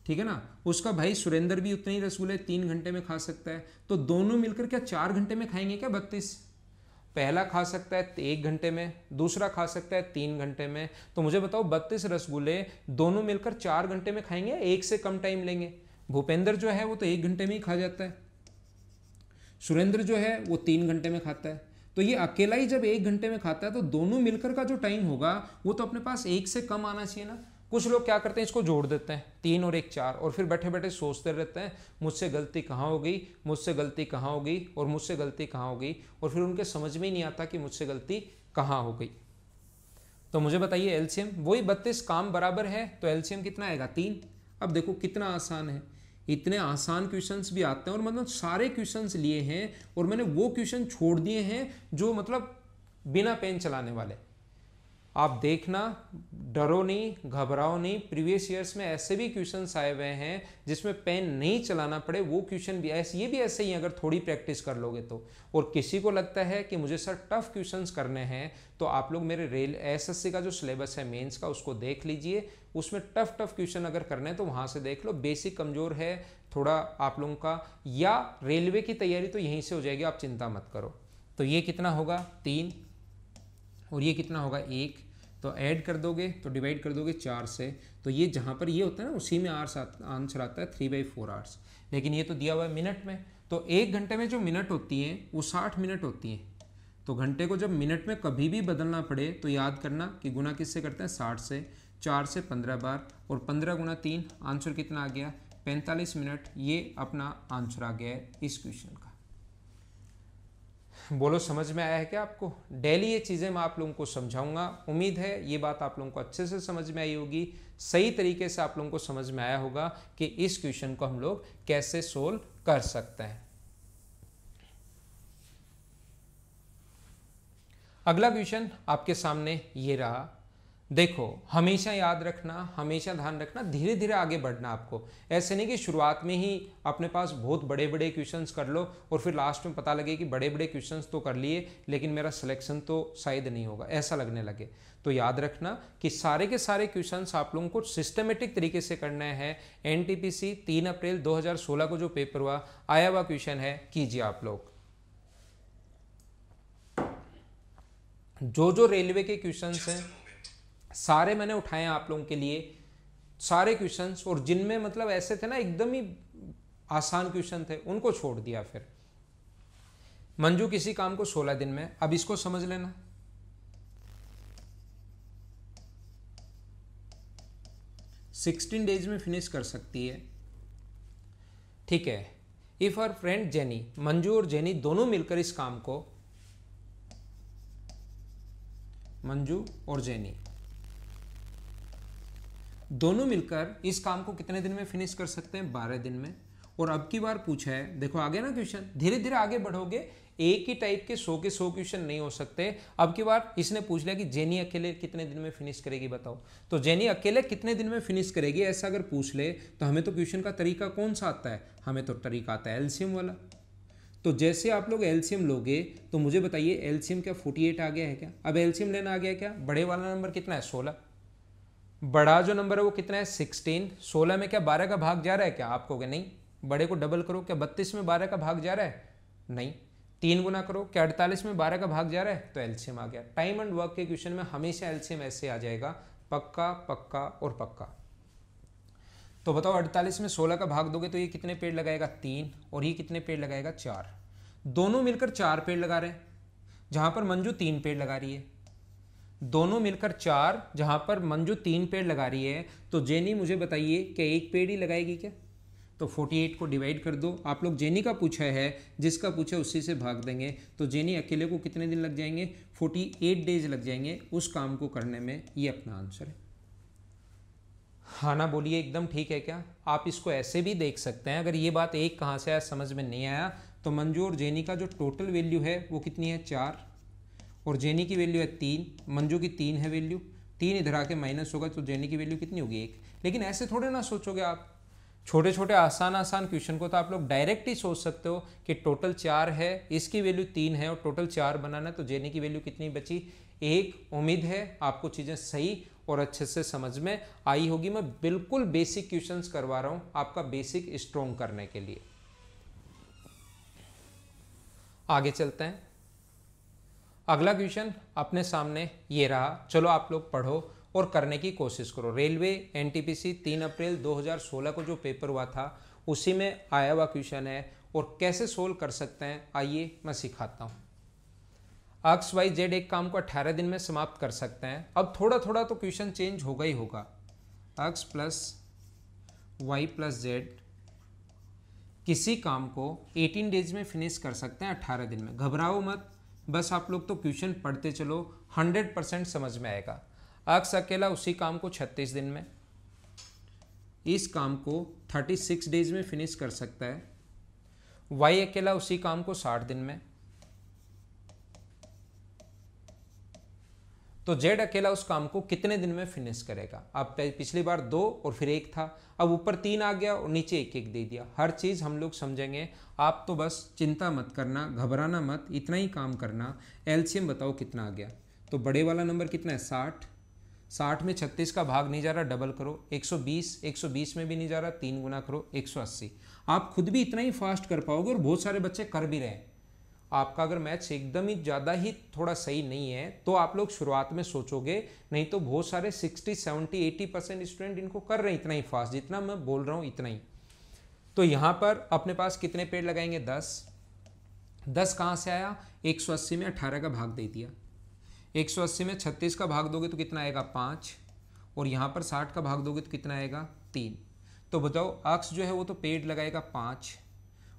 ठीक है ना, उसका भाई सुरेंद्र भी उतने ही रसगुल्ले 3 घंटे में खा सकता है, तो दोनों मिलकर क्या 4 घंटे में खाएंगे क्या 32? पहला खा सकता है 1 घंटे में, दूसरा खा सकता है 3 घंटे में। तो मुझे बताओ 32 रसगुल्ले दोनों मिलकर 4 घंटे में खाएंगे, एक से कम टाइम लेंगे। भूपेंद्र जो है वो तो 1 घंटे में ही खा जाता है, सुरेंद्र जो है वो 3 घंटे में खाता है। तो ये अकेला ही जब 1 घंटे में खाता है तो दोनों मिलकर का जो टाइम होगा वो तो अपने पास 1 से कम आना चाहिए ना। कुछ लोग क्या करते हैं, इसको जोड़ देते हैं 3 और 1 4, और फिर बैठे बैठे सोचते रहते हैं मुझसे गलती कहाँ हो गई, मुझसे गलती कहाँ हो गई, और मुझसे गलती कहाँ हो गई, और फिर उनके समझ में ही नहीं आता कि मुझसे गलती कहाँ हो गई। तो मुझे बताइए एलसीएम वही 32 काम बराबर है, तो एलसीएम कितना आएगा 3। अब देखो कितना आसान है, इतने आसान क्वेश्चंस भी आते हैं, और मतलब सारे क्वेश्चंस लिए हैं और मैंने वो क्वेश्चन छोड़ दिए हैं जो मतलब बिना पेन चलाने वाले। आप देखना, डरो नहीं, घबराओ नहीं, प्रीवियस ईयर्स में ऐसे भी क्वेश्चंस आए हुए हैं जिसमें पेन नहीं चलाना पड़े, वो क्वेश्चन भी ऐसे, ये भी ऐसे ही अगर थोड़ी प्रैक्टिस कर लोगे तो। और किसी को लगता है कि मुझे सर टफ क्वेश्चंस करने हैं, तो आप लोग मेरे रेल एसएससी का जो सिलेबस है मेंस का उसको देख लीजिए, उसमें टफ क्वेश्चन अगर करने हैं तो वहाँ से देख लो। बेसिक कमज़ोर है थोड़ा आप लोगों का, या रेलवे की तैयारी तो यहीं से हो जाएगी, आप चिंता मत करो। तो ये कितना होगा 3, और ये कितना होगा 1, तो ऐड कर दोगे तो डिवाइड कर दोगे 4 से, तो ये जहाँ पर ये होता है ना उसी में आंसर आता है 3/4 आवर्स। लेकिन ये तो दिया हुआ है मिनट में, तो 1 घंटे में जो मिनट होती है वो 60 मिनट होती है। तो घंटे को जब मिनट में कभी भी बदलना पड़े तो याद करना कि गुना किससे करते हैं 60 से, 4 से 15 बार, और 15 गुना 3, आंसर कितना आ गया 45 मिनट। ये अपना आंसर आ गया है इस क्वेश्चन का। बोलो समझ में आया है क्या आपको? डेली ये चीज़ें मैं आप लोगों को समझाऊंगा, उम्मीद है ये बात आप लोगों को अच्छे से समझ में आई होगी, सही तरीके से आप लोगों को समझ में आया होगा कि इस क्वेश्चन को हम लोग कैसे सोल्व कर सकते हैं। अगला क्वेश्चन आपके सामने ये रहा, देखो हमेशा याद रखना, हमेशा ध्यान रखना, धीरे धीरे आगे बढ़ना आपको। ऐसे नहीं कि शुरुआत में ही अपने पास बहुत बड़े बड़े क्वेश्चंस कर लो और फिर लास्ट में पता लगे कि बड़े बड़े क्वेश्चंस तो कर लिए लेकिन मेरा सिलेक्शन तो शायद नहीं होगा, ऐसा लगने लगे। तो याद रखना कि सारे के सारे क्वेश्चंस आप लोगों को सिस्टमेटिक तरीके से करना है। एनटीपीसी 3 अप्रैल 2016 को जो पेपर हुआ आया हुआ क्वेश्चन है, कीजिए आप लोग। जो रेलवे के क्वेश्चंस हैं सारे मैंने उठाए हैं आप लोगों के लिए, सारे क्वेश्चंस, और जिनमें मतलब ऐसे थे ना एकदम ही आसान क्वेश्चन थे उनको छोड़ दिया। फिर मंजू किसी काम को 16 दिन में, अब इसको समझ लेना। सिक्सटीन डेज में फिनिश कर सकती है, ठीक है। If her friend jenny, Manju और जेनी दोनों मिलकर इस काम को, मंजू और जेनी दोनों मिलकर इस काम को कितने दिन में फिनिश कर सकते हैं? 12 दिन में। और अब की बार पूछा है, देखो आगे ना क्वेश्चन, धीरे धीरे आगे बढ़ोगे, एक ही टाइप के 100 के 100 क्वेश्चन नहीं हो सकते। अब की बार इसने पूछ लिया कि जेनी अकेले कितने दिन में फिनिश करेगी बताओ, तो जेनी अकेले कितने दिन में फिनिश करेगी ऐसा अगर पूछ ले तो हमें तो क्वेश्चन का तरीका कौन सा आता है? हमें तो तरीका आता है एलसीएम वाला। तो जैसे आप लोग एलसीएम लोगे तो मुझे बताइए एलसीएम क्या 48 आ गया है क्या? अब एलसीएम लेना आ गया क्या? बड़े वाला नंबर कितना है? 16। बड़ा जो नंबर है वो कितना है? 16। 16 में क्या 12 का भाग जा रहा है क्या? आप कहोगे नहीं। बड़े को डबल करो, क्या 32 में 12 का भाग जा रहा है? नहीं। 3 गुना करो, क्या 48 में 12 का भाग जा रहा है? तो एलसीएम आ गया। टाइम एंड वर्क के क्वेश्चन में हमेशा एलसीएम ऐसे आ जाएगा, पक्का पक्का और पक्का। तो बताओ 48 में 16 का भाग दोगे तो ये कितने पेड़ लगाएगा? 3। और ये कितने पेड़ लगाएगा? 4। दोनों मिलकर 4 पेड़ लगा रहे हैं, जहां पर मंजू 3 पेड़ लगा रही है। दोनों मिलकर 4, जहां पर मंजू 3 पेड़ लगा रही है, तो जेनी मुझे बताइए क्या 1 पेड़ ही लगाएगी क्या? तो 48 को डिवाइड कर दो। आप लोग जेनी का पूछा है, जिसका पूछा उसी से भाग देंगे। तो जेनी अकेले को कितने दिन लग जाएंगे? 48 डेज लग जाएंगे उस काम को करने में। ये अपना आंसर है। हाँ ना बोलिए, एकदम ठीक है क्या? आप इसको ऐसे भी देख सकते हैं, अगर ये बात एक कहाँ से आया समझ में नहीं आया तो मंजू और जेनी का जो टोटल वैल्यू है वो कितनी है? 4, और जेनी की वैल्यू है 3, मंजू की 3 है वैल्यू। 3 इधर आके माइनस होगा तो जेनी की वैल्यू कितनी होगी? 1। लेकिन ऐसे थोड़े ना सोचोगे आप, छोटे छोटे आसान क्वेश्चन को तो आप लोग डायरेक्ट ही सोच सकते हो कि टोटल 4 है, इसकी वैल्यू 3 है और टोटल 4 बनाना है, तो जेनी की वैल्यू कितनी बची? 1। उम्मीद है आपको चीज़ें सही और अच्छे से समझ में आई होगी। मैं बिल्कुल बेसिक क्वेश्चंस करवा रहा हूँ आपका बेसिक स्ट्रॉन्ग करने के लिए। आगे चलते हैं। अगला क्वेश्चन अपने सामने ये रहा, चलो आप लोग पढ़ो और करने की कोशिश करो। रेलवे एनटीपीसी 3 अप्रैल 2016 को जो पेपर हुआ था उसी में आया हुआ क्वेश्चन है, और कैसे सोल्व कर सकते हैं आइए मैं सिखाता हूँ। एक्स वाई जेड एक काम को 18 दिन में समाप्त कर सकते हैं। अब थोड़ा थोड़ा तो क्वेश्चन चेंज होगा ही होगा। X plus y plus z किसी काम को 18 डेज में फिनिश कर सकते हैं 18 दिन में। घबराओ मत, बस आप लोग तो क्वेश्चन पढ़ते चलो, 100% समझ में आएगा। एक्स अकेला उसी काम को 36 दिन में, इस काम को 36 डेज में फिनिश कर सकता है। वाई अकेला उसी काम को 60 दिन में, तो जेड अकेला उस काम को कितने दिन में फिनिश करेगा? अब पिछली बार 2 और फिर 1 था, अब ऊपर 3 आ गया और नीचे 1 दे दिया। हर चीज़ हम लोग समझेंगे, आप तो बस चिंता मत करना, घबराना मत, इतना ही काम करना। एलसीएम बताओ कितना आ गया? तो बड़े वाला नंबर कितना है? 60। 60 में 36 का भाग नहीं जा रहा, डबल करो। 120, 120 में भी नहीं जा रहा, 3 गुना करो, 180। आप खुद भी इतना ही फास्ट कर पाओगे और बहुत सारे बच्चे कर भी रहे हैं। आपका अगर मैथ्स एकदम ही ज़्यादा ही थोड़ा सही नहीं है तो आप लोग शुरुआत में सोचोगे, नहीं तो बहुत सारे 60, 70, 80% स्टूडेंट इनको कर रहे हैं इतना ही फास्ट, जितना मैं बोल रहा हूँ इतना ही। तो यहाँ पर अपने पास कितने पेड़ लगाएंगे? 10। 10 कहाँ से आया? 180 में 18 का भाग दे दिया। 180 में 36 का भाग दोगे तो कितना आएगा? 5। और यहाँ पर 60 का भाग दोगे तो कितना आएगा? 3। तो बताओ एक्स जो है वो तो पेड़ लगाएगा 5,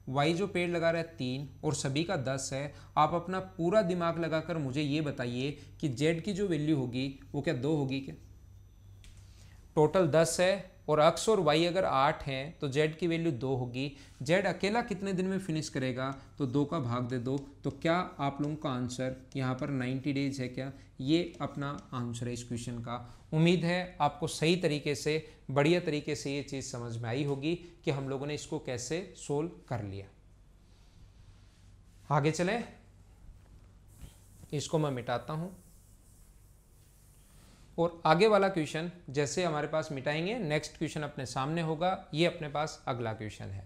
वाई जो पेड़ लगा रहा है 3, और सभी का 10 है। आप अपना पूरा दिमाग लगाकर मुझे ये बताइए कि जेड की जो वैल्यू होगी वो क्या 2 होगी क्या? टोटल 10 है, और x और y अगर 8 हैं तो z की वैल्यू 2 होगी। z अकेला कितने दिन में फिनिश करेगा, तो 2 का भाग दे दो। तो क्या आप लोगों का आंसर यहाँ पर 90 डेज है क्या? ये अपना आंसर है इस क्वेश्चन का। उम्मीद है आपको सही तरीके से, बढ़िया तरीके से ये चीज़ समझ में आई होगी कि हम लोगों ने इसको कैसे सोल्व कर लिया। आगे चलें, इसको मैं मिटाता हूं और आगे वाला क्वेश्चन जैसे हमारे पास मिटाएंगे, नेक्स्ट क्वेश्चन अपने सामने होगा। ये अपने पास अगला क्वेश्चन है,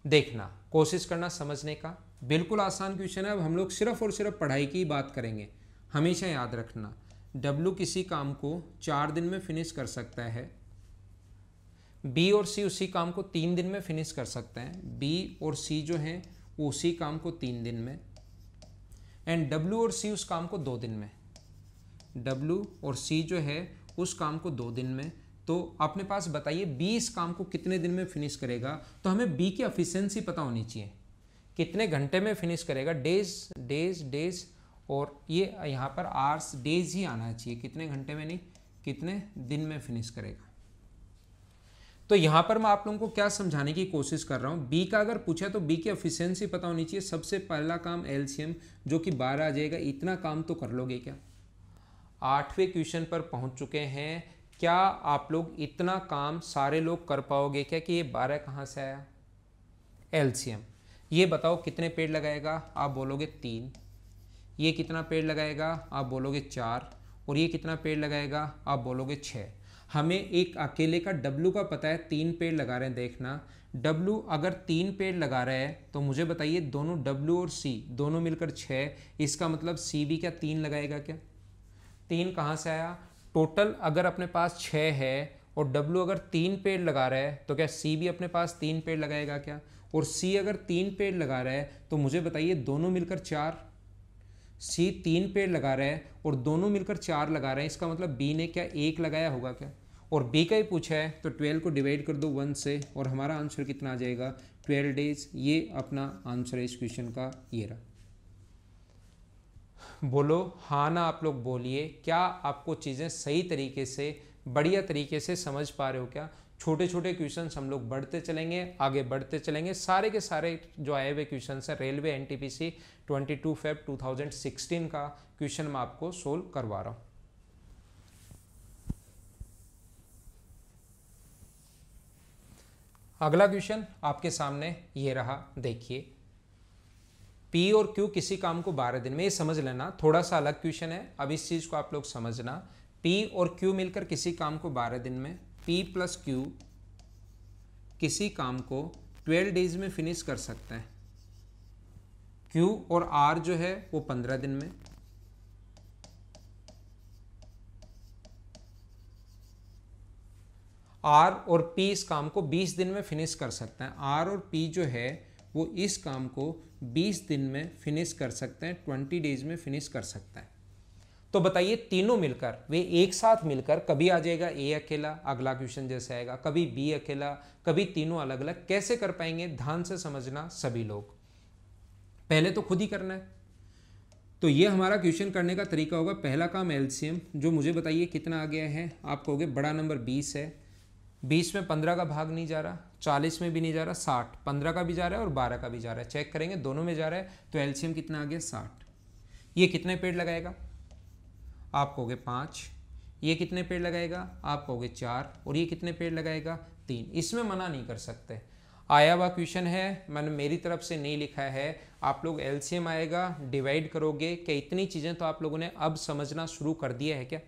देखना, कोशिश करना समझने का। बिल्कुल आसान क्वेश्चन है। अब हम लोग सिर्फ और सिर्फ पढ़ाई की बात करेंगे। हमेशा याद रखना, W किसी काम को 4 दिन में फिनिश कर सकता है, B और C उसी काम को 3 दिन में फिनिश कर सकते हैं। B और C जो हैं वो उसी काम को 3 दिन में, एंड W और C उस काम को 2 दिन में। W और C जो है उस काम को 2 दिन में। तो अपने पास बताइए B इस काम को कितने दिन में फिनिश करेगा। तो हमें B की एफिशिएंसी पता होनी चाहिए, कितने घंटे में फिनिश करेगा। डेज डेज डेज, और ये यहाँ पर आवर्स डेज ही आना चाहिए, कितने घंटे में नहीं, कितने दिन में फिनिश करेगा। तो यहाँ पर मैं आप लोगों को क्या समझाने की कोशिश कर रहा हूँ, बी का अगर पूछा तो बी की एफिशिएंसी पता होनी चाहिए। सबसे पहला काम एलसीएम जो कि 12 आ जाएगा। इतना काम तो कर लोगे क्या? 8वें क्वेश्चन पर पहुँच चुके हैं। क्या आप लोग इतना काम सारे लोग कर पाओगे क्या कि ये 12 कहाँ से आया? एलसीएम। ये बताओ कितने पेड़ लगाएगा? आप बोलोगे 3। ये कितना पेड़ लगाएगा? आप बोलोगे 4। और ये कितना पेड़ लगाएगा? आप बोलोगे 6। हमें एक अकेले का W का पता है, 3 पेड़ लगा रहे हैं। देखना, W अगर 3 पेड़ लगा रहा है तो मुझे बताइए दोनों W और C दोनों मिलकर 6, इसका मतलब C भी क्या 3 लगाएगा क्या? 3 कहाँ से आया? टोटल अगर अपने पास 6 है और W अगर 3 पेड़ लगा रहा है तो क्या C भी अपने पास 3 पेड़ लगाएगा क्या? और C अगर 3 पेड़ लगा रहा है तो मुझे बताइए दोनों मिलकर 4। C 3 पेड़ लगा रहा है और दोनों मिलकर 4 लगा रहे हैं, इसका मतलब B ने क्या 1 लगाया होगा क्या? और B का ही पूछा है तो 12 को डिवाइड कर दो 1 से और हमारा आंसर कितना आ जाएगा? 12 डेज। ये अपना आंसर है इस क्वेश्चन का, ये रहा। बोलो हाँ ना, आप लोग बोलिए, क्या आपको चीज़ें सही तरीके से, बढ़िया तरीके से समझ पा रहे हो क्या? छोटे छोटे क्वेश्चंस हम लोग बढ़ते चलेंगे, आगे बढ़ते चलेंगे। सारे के सारे जो आए हुए क्वेश्चंस हैं रेलवे एनटीपीसी 22 फेब 2016 का क्वेश्चन मैं आपको सोल्व करवा रहा हूँ। अगला क्वेश्चन आपके सामने ये रहा, देखिए। P और Q किसी काम को 12 दिन में, ये समझ लेना, थोड़ा सा अलग क्वेश्चन है। अब इस चीज़ को आप लोग समझना। P और Q मिलकर किसी काम को 12 दिन में, P प्लस Q किसी काम को 12 डेज में फिनिश कर सकते हैं। Q और R जो है वो 15 दिन में, R और P इस काम को 20 दिन में फिनिश कर सकते हैं। R और P जो है वो इस काम को 20 दिन में फिनिश कर सकते हैं, 20 डेज में फिनिश कर सकते हैं। तो बताइए तीनों मिलकर, वे एक साथ मिलकर, कभी आ जाएगा A अकेला, अगला क्वेश्चन जैसे आएगा, कभी B अकेला, कभी तीनों अलग अलग, कैसे कर पाएंगे? ध्यान से समझना सभी लोग, पहले तो खुद ही करना है। तो ये हमारा क्वेश्चन करने का तरीका होगा। पहला काम एलसीएम, जो मुझे बताइए कितना आ गया है। आप कहोगे बड़ा नंबर 20 है, 20 में 15 का भाग नहीं जा रहा, 40 में भी नहीं जा रहा, 60, 15 का भी जा रहा है और 12 का भी जा रहा है। चेक करेंगे दोनों में जा रहा है, तो एलसीएम कितना आ गया? 60। ये कितने पेड़ लगाएगा? आप कहोगे 5। ये कितने पेड़ लगाएगा? आप कहोगे 4। और ये कितने पेड़ लगाएगा? 3। इसमें मना नहीं कर सकते, आया हुआ क्वेश्चन है, मैंने मेरी तरफ से नहीं लिखा है। आप लोग एलसीएम आएगा, डिवाइड करोगे, क्या इतनी चीज़ें तो आप लोगों ने अब समझना शुरू कर दिया है क्या?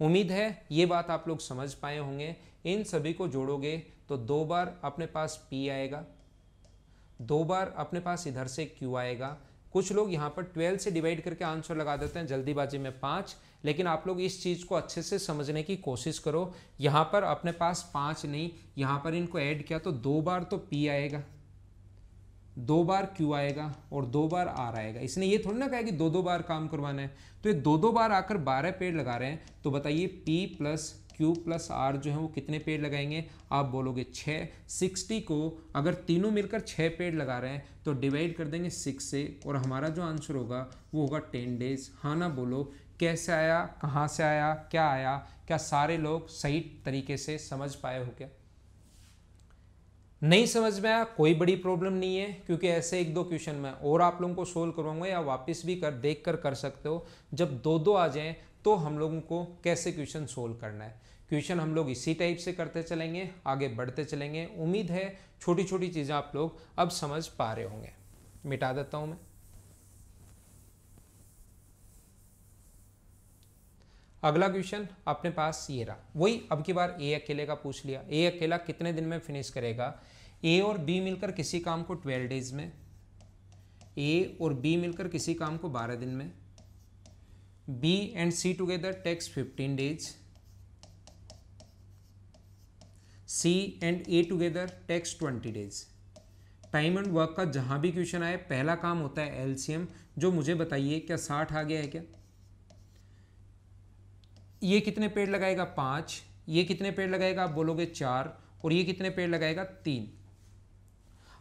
उम्मीद है ये बात आप लोग समझ पाए होंगे। इन सभी को जोड़ोगे तो 2 बार अपने पास P आएगा, 2 बार अपने पास इधर से Q आएगा। कुछ लोग यहाँ पर 12 से डिवाइड करके आंसर लगा देते हैं जल्दीबाजी में 5, लेकिन आप लोग इस चीज़ को अच्छे से समझने की कोशिश करो। यहाँ पर अपने पास 5 नहीं, यहाँ पर इनको ऐड किया तो 2 बार तो P आएगा, 2 बार Q आएगा और 2 बार R आएगा। इसने ये थोड़ी ना कहा कि 2-2 बार काम करवाना है। तो ये 2-2 बार आकर 12 पेड़ लगा रहे हैं। तो बताइए P plus Q plus R जो है वो कितने पेड़ लगाएंगे, आप बोलोगे 6। 60 को अगर तीनों मिलकर 6 पेड़ लगा रहे हैं तो डिवाइड कर देंगे 6 से, और हमारा जो आंसर होगा वो होगा 10 डेज। हाँ ना बोलो, कैसे आया, कहाँ से आया, क्या आया, क्या सारे लोग सही तरीके से समझ पाए हो क्या? नहीं समझ में आया कोई बड़ी प्रॉब्लम नहीं है, क्योंकि ऐसे एक दो क्वेश्चन मैं और आप लोगों को सोल्व करवाऊंगा, या वापस भी देख कर सकते हो। जब दो दो आ जाएं तो हम लोगों को कैसे क्वेश्चन सोल्व करना है। क्वेश्चन हम लोग इसी टाइप से करते चलेंगे, आगे बढ़ते चलेंगे। उम्मीद है छोटी छोटी चीज़ें आप लोग अब समझ पा रहे होंगे। मिटा देता हूं मैं। अगला क्वेश्चन अपने पास ये रहा, वही अब की बार ए अकेले का पूछ लिया। ए अकेला कितने दिन में फिनिश करेगा? ए और बी मिलकर किसी काम को 12 डेज में, ए और बी मिलकर किसी काम को 12 दिन में, b and c together takes 15 days, c and a together takes 20 days. Time and work का जहां भी क्वेश्चन आए पहला काम होता है एलसीएम। जो मुझे बताइए, क्या 60 आ गया है क्या? ये कितने पेड़ लगाएगा? 5। ये कितने पेड़ लगाएगा? आप बोलोगे 4। और ये कितने पेड़ लगाएगा? 3।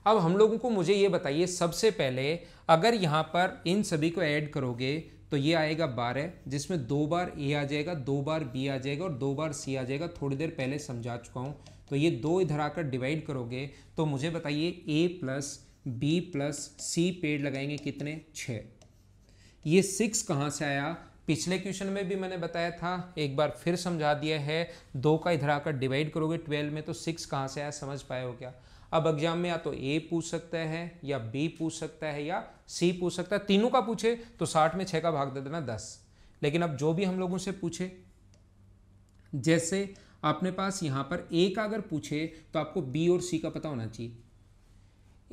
अब हम लोगों को मुझे ये बताइए, सबसे पहले अगर यहाँ पर इन सभी को ऐड करोगे तो ये आएगा 12, जिसमें 2 बार ए आ जाएगा, 2 बार बी आ जाएगा और 2 बार सी आ जाएगा। थोड़ी देर पहले समझा चुका हूँ। तो ये 2 इधर आकर डिवाइड करोगे तो मुझे बताइए ए प्लस बी प्लस सी पेड़ लगाएंगे कितने? 6। ये 6 कहाँ से आया? पिछले क्वेश्चन में भी मैंने बताया था, एक बार फिर समझा दिया है। 2 का इधर आकर डिवाइड करोगे 12 में, तो 6 कहाँ से आया? समझ पाए हो क्या? अब एग्जाम में या तो ए पूछ सकता है, या बी पूछ सकता है, या सी पूछ सकता है। तीनों का पूछे तो 60 में 6 का भाग दे देना 10। लेकिन अब जो भी हम लोगों से पूछे, जैसे अपने पास यहाँ पर ए का अगर पूछे तो आपको बी और सी का पता होना चाहिए।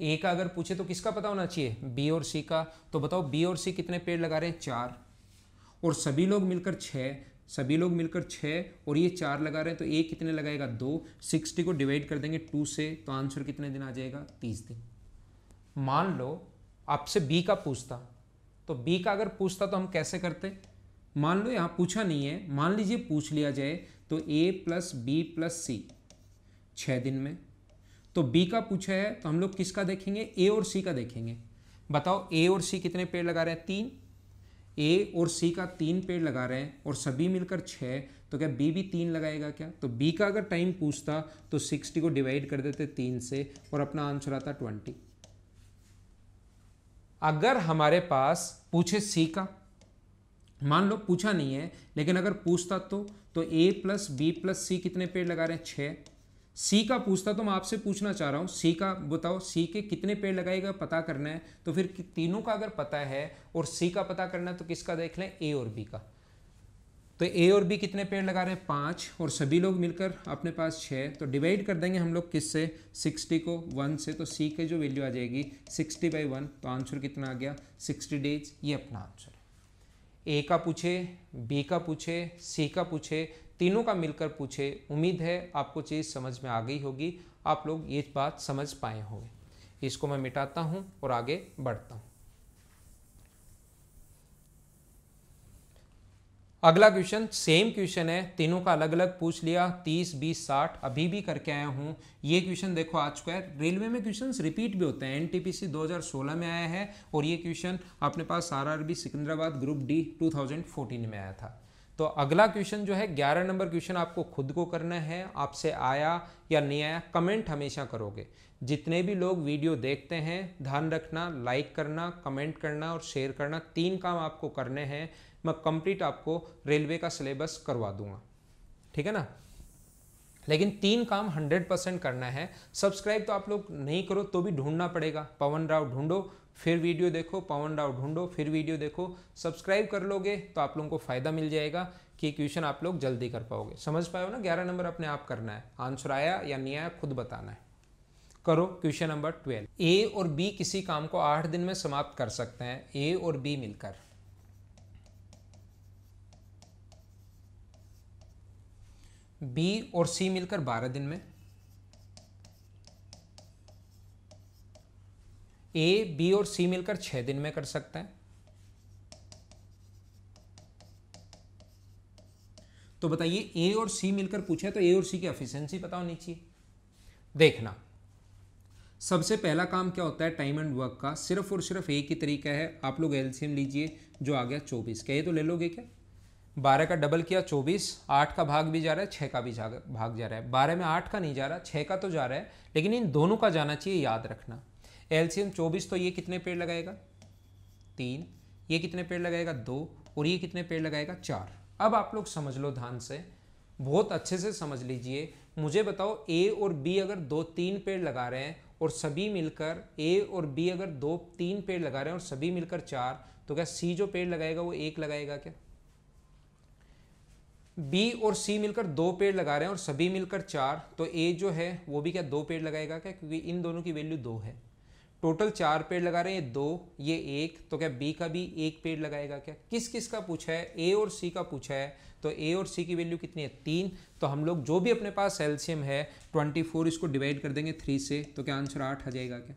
ए का अगर पूछे तो किसका पता होना चाहिए? बी और सी का। तो बताओ बी और सी कितने पेड़ लगा रहे हैं? 4। और सभी लोग मिलकर 6, सभी लोग मिलकर 6 और ये 4 लगा रहे हैं, तो ए कितने लगाएगा? 2। 60 को डिवाइड कर देंगे 2 से, तो आंसर कितने दिन आ जाएगा? 30 दिन। मान लो आपसे बी का पूछता, तो बी का अगर पूछता तो हम कैसे करते? मान लो यहाँ पूछा नहीं है, मान लीजिए पूछ लिया जाए, तो ए प्लस बी प्लस सी 6 दिन में। तो बी का पूछा है तो हम लोग किसका देखेंगे? ए और सी का देखेंगे। बताओ ए और सी कितने पेड़ लगा रहे हैं? 3। ए और सी का 3 पेड़ लगा रहे हैं और सभी मिलकर 6, तो क्या बी भी 3 लगाएगा क्या? तो बी का अगर टाइम पूछता तो 60 को डिवाइड कर देते 3 से और अपना आंसर आता 20। अगर हमारे पास पूछे सी का, मान लो पूछा नहीं है लेकिन अगर पूछता तो ए प्लस बी प्लस सी कितने पेड़ लगा रहे हैं? 6। सी का पूछता तो मैं आपसे पूछना चाह रहा हूँ, सी का बताओ, सी के कितने पेड़ लगाएगा पता करना है। तो फिर तीनों का अगर पता है और सी का पता करना है तो किसका देख लें? ए और बी का। तो ए और बी कितने पेड़ लगा रहे हैं? 5। और सभी लोग मिलकर अपने पास 6, तो डिवाइड कर देंगे हम लोग किससे? 60 को 1 से, तो सी की जो वैल्यू आ जाएगी 60/1, तो आंसर कितना आ गया? 60 डेज। ये अपना आंसर है। ए का पूछे, बी का पूछे, सी का पूछे, तीनों का मिलकर पूछे। उम्मीद है आपको चीज़ समझ में आ गई होगी, आप लोग ये बात समझ पाए होंगे। इसको मैं मिटाता हूं और आगे बढ़ता हूं। अगला क्वेश्चन सेम क्वेश्चन है, तीनों का अलग अलग पूछ लिया। 30, 20, 60 अभी भी करके आया हूं। ये क्वेश्चन देखो आ चुका है। रेलवे में क्वेश्चंस रिपीट भी होते हैं। एनटीपीसी 2016 में आया है और ये क्वेश्चन अपने पास आरआरबी सिकंदराबाद ग्रुप डी 2014 में आया था। तो अगला क्वेश्चन जो है 11 नंबर क्वेश्चन आपको खुद को करना है। आपसे आया या नहीं आया कमेंट हमेशा करोगे। जितने भी लोग वीडियो देखते हैं ध्यान रखना, लाइक करना, कमेंट करना और शेयर करना, 3 काम आपको करने हैं। मैं कंप्लीट आपको रेलवे का सिलेबस करवा दूंगा, ठीक है ना। लेकिन 3 काम 100% करना है। सब्सक्राइब तो आप लोग नहीं करो तो भी ढूंढना पड़ेगा। पवन राव ढूंढो फिर वीडियो देखो, पवन राव ढूंढो फिर वीडियो देखो। सब्सक्राइब कर लोगे तो आप लोगों को फ़ायदा मिल जाएगा कि क्वेश्चन आप लोग जल्दी कर पाओगे। समझ पाए हो ना। 11 नंबर अपने आप करना है। आंसर आया या नहीं आया खुद बताना है। करो क्वेश्चन नंबर 12। ए और बी किसी काम को 8 दिन में समाप्त कर सकते हैं। ए और बी मिलकर। बी और सी मिलकर 12 दिन में। ए, बी और सी मिलकर 6 दिन में कर सकते हैं। तो बताइए ए और सी मिलकर पूछा है तो ए और सी की एफिशिएंसी पता होनी चाहिए। देखना, सबसे पहला काम क्या होता है टाइम एंड वर्क का, सिर्फ और सिर्फ एक ही तरीका है, आप लोग एलसीएम लीजिए, जो आ गया 24, क्या ये तो ले लोगे क्या, 12 का डबल किया 24, 8 का भाग भी जा रहा है, 6 का भी भाग जा रहा है, 12 में 8 का नहीं जा रहा, 6 का तो जा रहा है, लेकिन इन दोनों का जाना चाहिए, याद रखना। एलसीएम 24, तो ये कितने पेड़ लगाएगा 3, ये कितने पेड़ लगाएगा 2, और ये कितने पेड़ लगाएगा 4। अब आप लोग समझ लो ध्यान से, बहुत अच्छे से समझ लीजिए, मुझे बताओ ए और बी अगर 2-3 पेड़ लगा रहे हैं और सभी मिलकर, ए और बी अगर 2-3 पेड़ लगा रहे हैं और सभी मिलकर 4, तो क्या सी जो पेड़ लगाएगा वो 1 लगाएगा क्या? बी और सी मिलकर 2 पेड़ लगा रहे हैं और सभी मिलकर 4, तो ए जो है वो भी क्या 2 पेड़ लगाएगा क्या, क्योंकि इन दोनों की वैल्यू 2 है। टोटल 4 पेड़ लगा रहे हैं, ये 2 ये 1, तो क्या बी का भी 1 पेड़ लगाएगा क्या? किस किस का पूछा है, ए और सी का पूछा है, तो ए और सी की वैल्यू कितनी है 3, तो हम लोग जो भी अपने पास एलसीएम है 24, इसको डिवाइड कर देंगे 3 से, तो क्या आंसर 8 आ जाएगा क्या?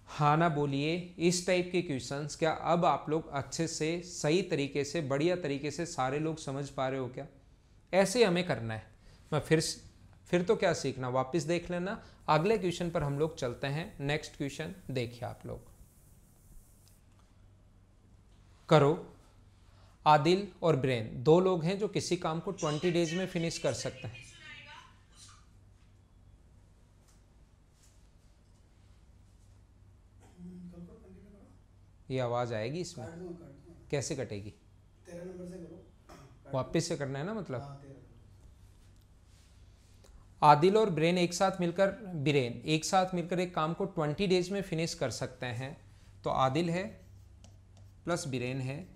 हाँ ना बोलिए। इस टाइप के क्वेश्चंस क्या अब आप लोग अच्छे से सही तरीके से बढ़िया तरीके से सारे लोग समझ पा रहे हो क्या? ऐसे हमें करना है। मैं फिर तो क्या सीखना, वापस देख लेना। अगले क्वेश्चन पर हम लोग चलते हैं। नेक्स्ट क्वेश्चन देखिए आप लोग, करो। आदिल और ब्रेन 2 लोग हैं जो किसी काम को 20 डेज में फिनिश कर सकते हैं। ये आवाज आएगी इसमें? कैसे कटेगी? तेरा नंबर से करो, वापस से करना है ना, मतलब आदिल और ब्रेन एक साथ मिलकर एक काम को 20 डेज में फिनिश कर सकते हैं। तो आदिल है प्लस ब्रेन है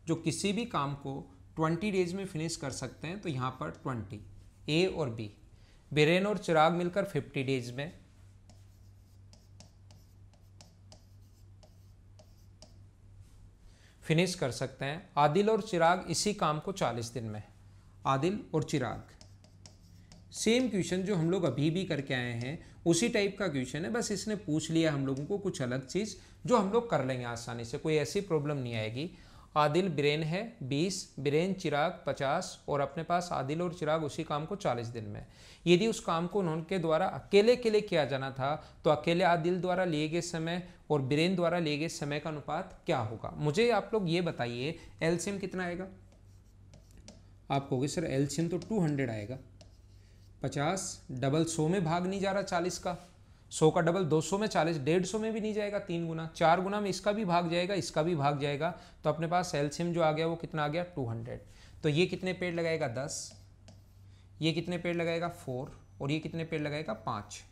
जो किसी भी काम को 20 डेज में फिनिश कर सकते हैं, तो यहाँ पर 20 ए और बी। ब्रेन और चिराग मिलकर 50 डेज में, फिनिश कर सकते हैं। आदिल और चिराग इसी काम को 40 दिन में। आदिल और चिराग, सेम क्वेश्चन जो हम लोग अभी भी करके आए हैं उसी टाइप का क्वेश्चन है, बस इसने पूछ लिया हम लोगों को कुछ अलग चीज़ जो हम लोग कर लेंगे आसानी से, कोई ऐसी प्रॉब्लम नहीं आएगी। आदिल ब्रेन है 20, ब्रेन चिराग 50, और अपने पास आदिल और चिराग उसी काम को 40 दिन में। यदि उस काम को उनके द्वारा अकेले किया जाना था तो अकेले आदिल द्वारा लिए गए समय और ब्रेन द्वारा लिए गए समय का अनुपात क्या होगा? मुझे आप लोग ये बताइए एलसीएम कितना आएगा? आप कहोगे सर एलसीएम तो 200 आएगा। 50 डबल 100 में भाग नहीं जा रहा 40 का, 100 का डबल 200 में 40, 150 में भी नहीं जाएगा, 3 गुना 4 गुना में इसका भी भाग जाएगा, इसका भी भाग जाएगा, तो अपने पास एलसीएम जो आ गया वो कितना आ गया 200। तो ये कितने पेड़ लगाएगा 10, ये कितने पेड़ लगाएगा 4, और ये कितने पेड़ लगाएगा 5।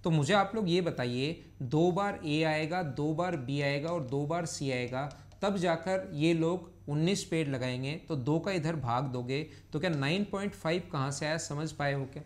तो मुझे आप लोग ये बताइए 2 बार ए आएगा, 2 बार बी आएगा और 2 बार सी आएगा, तब जाकर ये लोग 19 पेड़ लगाएंगे। तो 2 का इधर भाग दोगे तो क्या 9.5 कहाँ से आया, समझ पाए हो क्या?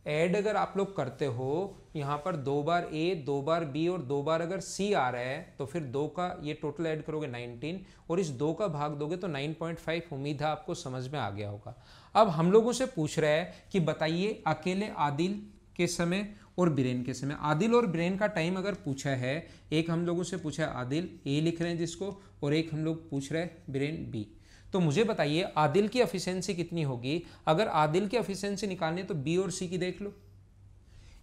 ऐड अगर आप लोग करते हो यहाँ पर 2 बार ए, 2 बार बी और 2 बार अगर सी आ रहा है, तो फिर 2 का ये टोटल ऐड करोगे 19 और इस 2 का भाग दोगे तो 9.5। उम्मीद है आपको समझ में आ गया होगा। अब हम लोगों से पूछ रहा है कि बताइए अकेले आदिल के समय और ब्रेन के समय। आदिल और ब्रेन का टाइम अगर पूछा है, एक हम लोगों से पूछा है आदिल ए लिख रहे हैं जिसको, और एक हम लोग पूछ रहे हैं ब्रेन बी। तो मुझे बताइए आदिल की एफिशिएंसी कितनी होगी? अगर आदिल की एफिशिएंसी निकालनी है तो बी और सी की देख लो,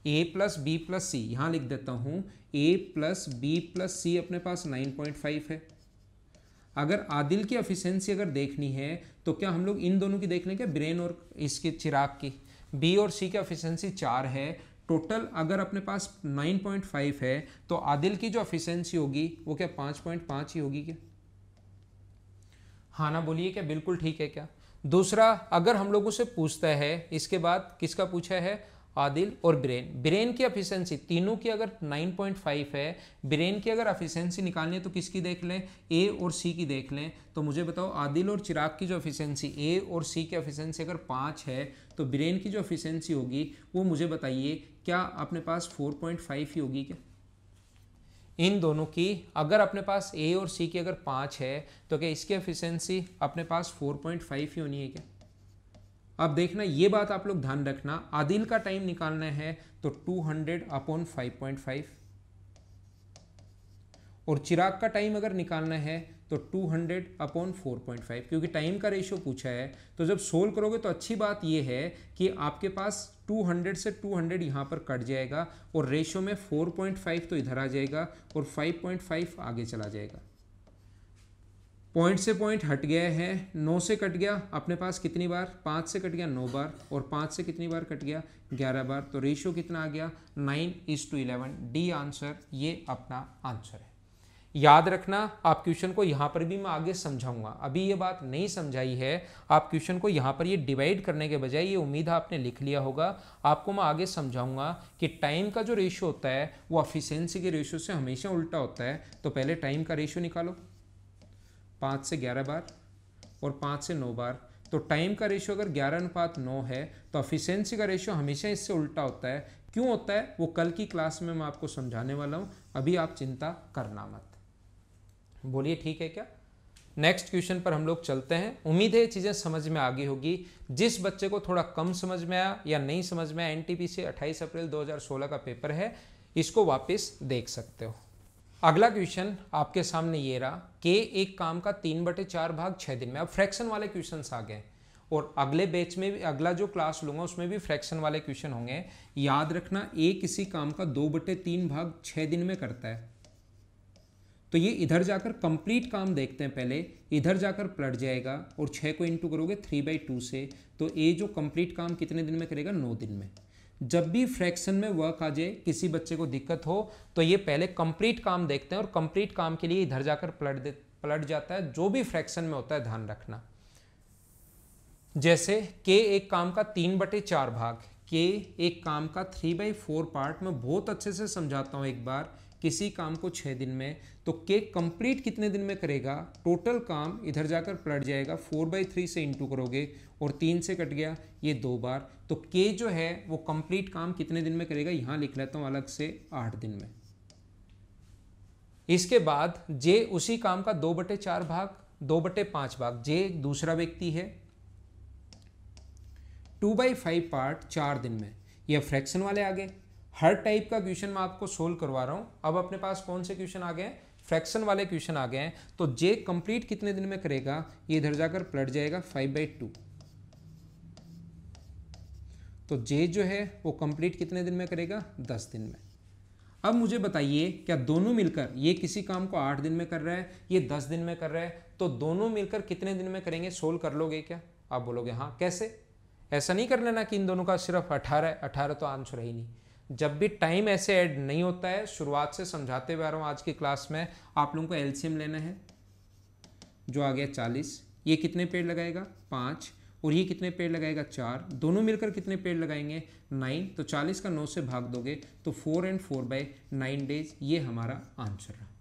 ए प्लस बी प्लस सी, यहाँ लिख देता हूँ ए प्लस बी प्लस सी अपने पास 9.5 है। अगर आदिल की एफिशिएंसी अगर देखनी है तो क्या हम लोग इन दोनों की देख लें क्या, ब्रेन और इसके चिराग की? बी और सी की एफिशिएंसी 4 है, टोटल अगर अपने पास 9.5 है तो आदिल की जो एफिशिएंसी होगी वो क्या 5.5 ही होगी क्या? हाँ ना बोलिए क्या, बिल्कुल ठीक है क्या? दूसरा, अगर हम लोगों से पूछता है इसके बाद किसका पूछा है, आदिल और ब्रेन की एफिशिएंसी तीनों की अगर 9.5 है, ब्रेन की अगर एफिशिएंसी निकालनी है तो किसकी देख लें, ए और सी की देख लें। तो मुझे बताओ आदिल और चिराग की जो एफिशिएंसी ए और सी की एफिशिएंसी अगर 5 है तो ब्रेन की जो एफिशिएंसी होगी वो मुझे बताइए क्या अपने पास 4.5 ही होगी क्या? इन दोनों की अगर अपने पास ए और सी की अगर 5 है तो क्या इसकी एफिशिएंसी अपने पास 4.5 ही होनी है क्या? अब देखना ये बात आप लोग ध्यान रखना, आदिल का टाइम निकालना है तो 200/5.5 और चिराग का टाइम अगर निकालना है तो 200 अपॉन 4.5, क्योंकि टाइम का रेशियो पूछा है। तो जब सोल्व करोगे तो अच्छी बात यह है कि आपके पास 200 से 200 यहाँ पर कट जाएगा और रेशियो में 4.5 तो इधर आ जाएगा और 5.5 आगे चला जाएगा। पॉइंट से पॉइंट हट गया है, 9 से कट गया अपने पास कितनी बार, 5 से कट गया 9 बार और 5 से कितनी बार कट गया 11 बार। तो रेशियो कितना आ गया 9:11। डी आंसर, ये अपना आंसर है। याद रखना, आप क्वेश्चन को यहाँ पर भी मैं आगे समझाऊंगा, अभी ये बात नहीं समझाई है। आप क्वेश्चन को यहाँ पर ये डिवाइड करने के बजाय, ये उम्मीद है आपने लिख लिया होगा, आपको मैं आगे समझाऊंगा कि टाइम का जो रेशियो होता है वो एफिशिएंसी के रेशियो से हमेशा उल्टा होता है। तो पहले टाइम का रेशियो निकालो, 5 से 11 बार और 5 से 9 बार। तो टाइम का रेशियो अगर 11:9 है तो एफिशिएंसी का रेशियो हमेशा इससे उल्टा होता है। क्यों होता है वो कल की क्लास में मैं आपको समझाने वाला हूँ, अभी आप चिंता करना मत। बोलिए ठीक है क्या? नेक्स्ट क्वेश्चन पर हम लोग चलते हैं। उम्मीद है ये चीज़ें समझ में आ गई होगी। जिस बच्चे को थोड़ा कम समझ में आया या नहीं समझ में आया, एनटीपीसी 28 अप्रैल 2016 का पेपर है, इसको वापस देख सकते हो। अगला क्वेश्चन आपके सामने ये रहा कि एक काम का 3/4 भाग 6 दिन में। अब फ्रैक्शन वाले क्वेश्चन आ गए और अगले बैच में भी, अगला जो क्लास लूंगा उसमें भी फ्रैक्शन वाले क्वेश्चन होंगे। याद रखना, ए किसी काम का 2/3 भाग 6 दिन में करता है। तो ये इधर जाकर कंप्लीट काम देखते हैं, पहले इधर जाकर पलट जाएगा और 6 को इंटू करोगे 3/2 से, तो ये जो कंप्लीट काम कितने दिन में करेगा 9 दिन में। जब भी फ्रैक्शन में वर्क आ जाए, किसी बच्चे को दिक्कत हो, तो ये पहले कंप्लीट काम देखते हैं और कंप्लीट काम के लिए इधर जाकर पलट जाता है। जो भी फ्रैक्शन में होता है ध्यान रखना। जैसे के एक काम का 3/4 भाग, के एक काम का 3/4 पार्ट में बहुत अच्छे से समझाता हूं एक बार। किसी काम को 6 दिन में, तो के कंप्लीट कितने दिन में करेगा, टोटल काम इधर जाकर पलट जाएगा, 4/3 से इंटू करोगे और 3 से कट गया ये 2 बार। तो के जो है वो कंप्लीट काम कितने दिन में करेगा, यहां लिख लेता हूं अलग से, 8 दिन में। इसके बाद जे उसी काम का 2/4 भाग, 2/5 भाग, जे दूसरा व्यक्ति है, 2/5 पार्ट 4 दिन में। यह फ्रैक्शन वाले आ गए। हर टाइप का क्वेश्चन मैं आपको सोल्व करवा रहा हूं। अब अपने पास कौन से क्वेश्चन आ गए, फ्रैक्शन वाले क्वेश्चन आ गए हैं। तो जे कंप्लीट कितने दिन में करेगा, ये इधर जाकर पलट जाएगा 5/2। तो जे जो है वो कंप्लीट कितने दिन में करेगा, 10 दिन में। अब मुझे बताइए, क्या दोनों मिलकर, ये किसी काम को 8 दिन में कर रहा है, ये 10 दिन में कर रहा है, तो दोनों मिलकर कितने दिन में करेंगे, सोल्व कर लोगे क्या? आप बोलोगे हाँ। कैसे? ऐसा नहीं कर लेना कि इन दोनों का सिर्फ 18 है, 18 तो आंसर है ही नहीं। जब भी टाइम ऐसे ऐड नहीं होता है, शुरुआत से समझाते हुए आ रहा हूँ आज की क्लास में, आप लोगों को एलसीएम लेना है, जो आ गया 40। ये कितने पेड़ लगाएगा, 5, और ये कितने पेड़ लगाएगा, 4। दोनों मिलकर कितने पेड़ लगाएंगे, 9। तो 40 का 9 से भाग दोगे तो 4 and 4/9 डेज, ये हमारा आंसर है।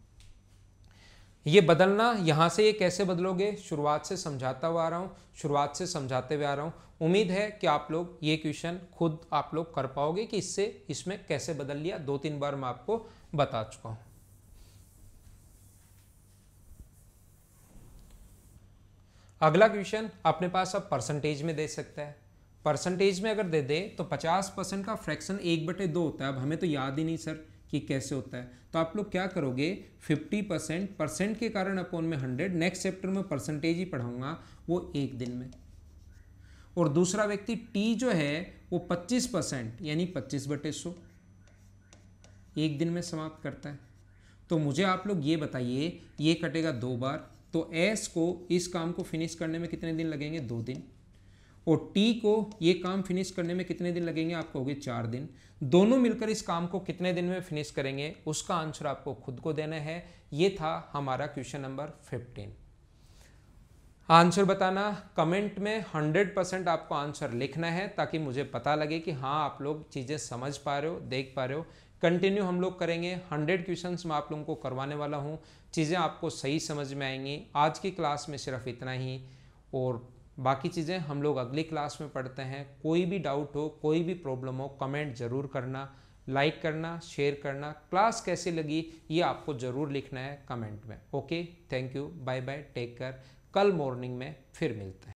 ये बदलना, यहाँ से ये कैसे बदलोगे, शुरुआत से समझाता हुआ आ रहा हूँ, शुरुआत से समझाते हुए आ रहा हूँ। उम्मीद है कि आप लोग ये क्वेश्चन खुद आप लोग कर पाओगे कि इसमें कैसे बदल लिया। 2-3 बार मैं आपको बता चुका हूँ। अगला क्वेश्चन अपने पास अब परसेंटेज में दे सकता है। परसेंटेज में अगर दे दे तो 50% का फ्रैक्शन 1/2 होता है। अब हमें तो याद ही नहीं सर कि कैसे होता है, तो आप लोग क्या करोगे, 50% परसेंट के कारण अपॉन में 100। नेक्स्ट चैप्टर में परसेंटेज ही पढ़ाऊंगा, वो 1 दिन में। और दूसरा व्यक्ति टी जो है वो 25% यानी 25/100 1 दिन में समाप्त करता है। तो मुझे आप लोग ये बताइए, ये कटेगा 2 बार, तो एस को इस काम को फिनिश करने में कितने दिन लगेंगे, 2 दिन। और टी को ये काम फिनिश करने में कितने दिन लगेंगे, आपको हो गए 4 दिन। दोनों मिलकर इस काम को कितने दिन में फिनिश करेंगे, उसका आंसर आपको खुद को देना है। ये था हमारा क्वेश्चन नंबर 15। आंसर बताना कमेंट में, 100% आपको आंसर लिखना है ताकि मुझे पता लगे कि हाँ आप लोग चीज़ें समझ पा रहे हो, देख पा रहे हो। कंटिन्यू हम लोग करेंगे, 100 क्वेश्चंस मैं आप लोगों को करवाने वाला हूँ। चीज़ें आपको सही समझ में आएंगी। आज की क्लास में सिर्फ इतना ही, और बाकी चीज़ें हम लोग अगली क्लास में पढ़ते हैं। कोई भी डाउट हो, कोई भी प्रॉब्लम हो, कमेंट ज़रूर करना, लाइक करना, शेयर करना। क्लास कैसी लगी ये आपको ज़रूर लिखना है कमेंट में। Okay, thank you, bye bye, take care. कल मॉर्निंग में फिर मिलते हैं।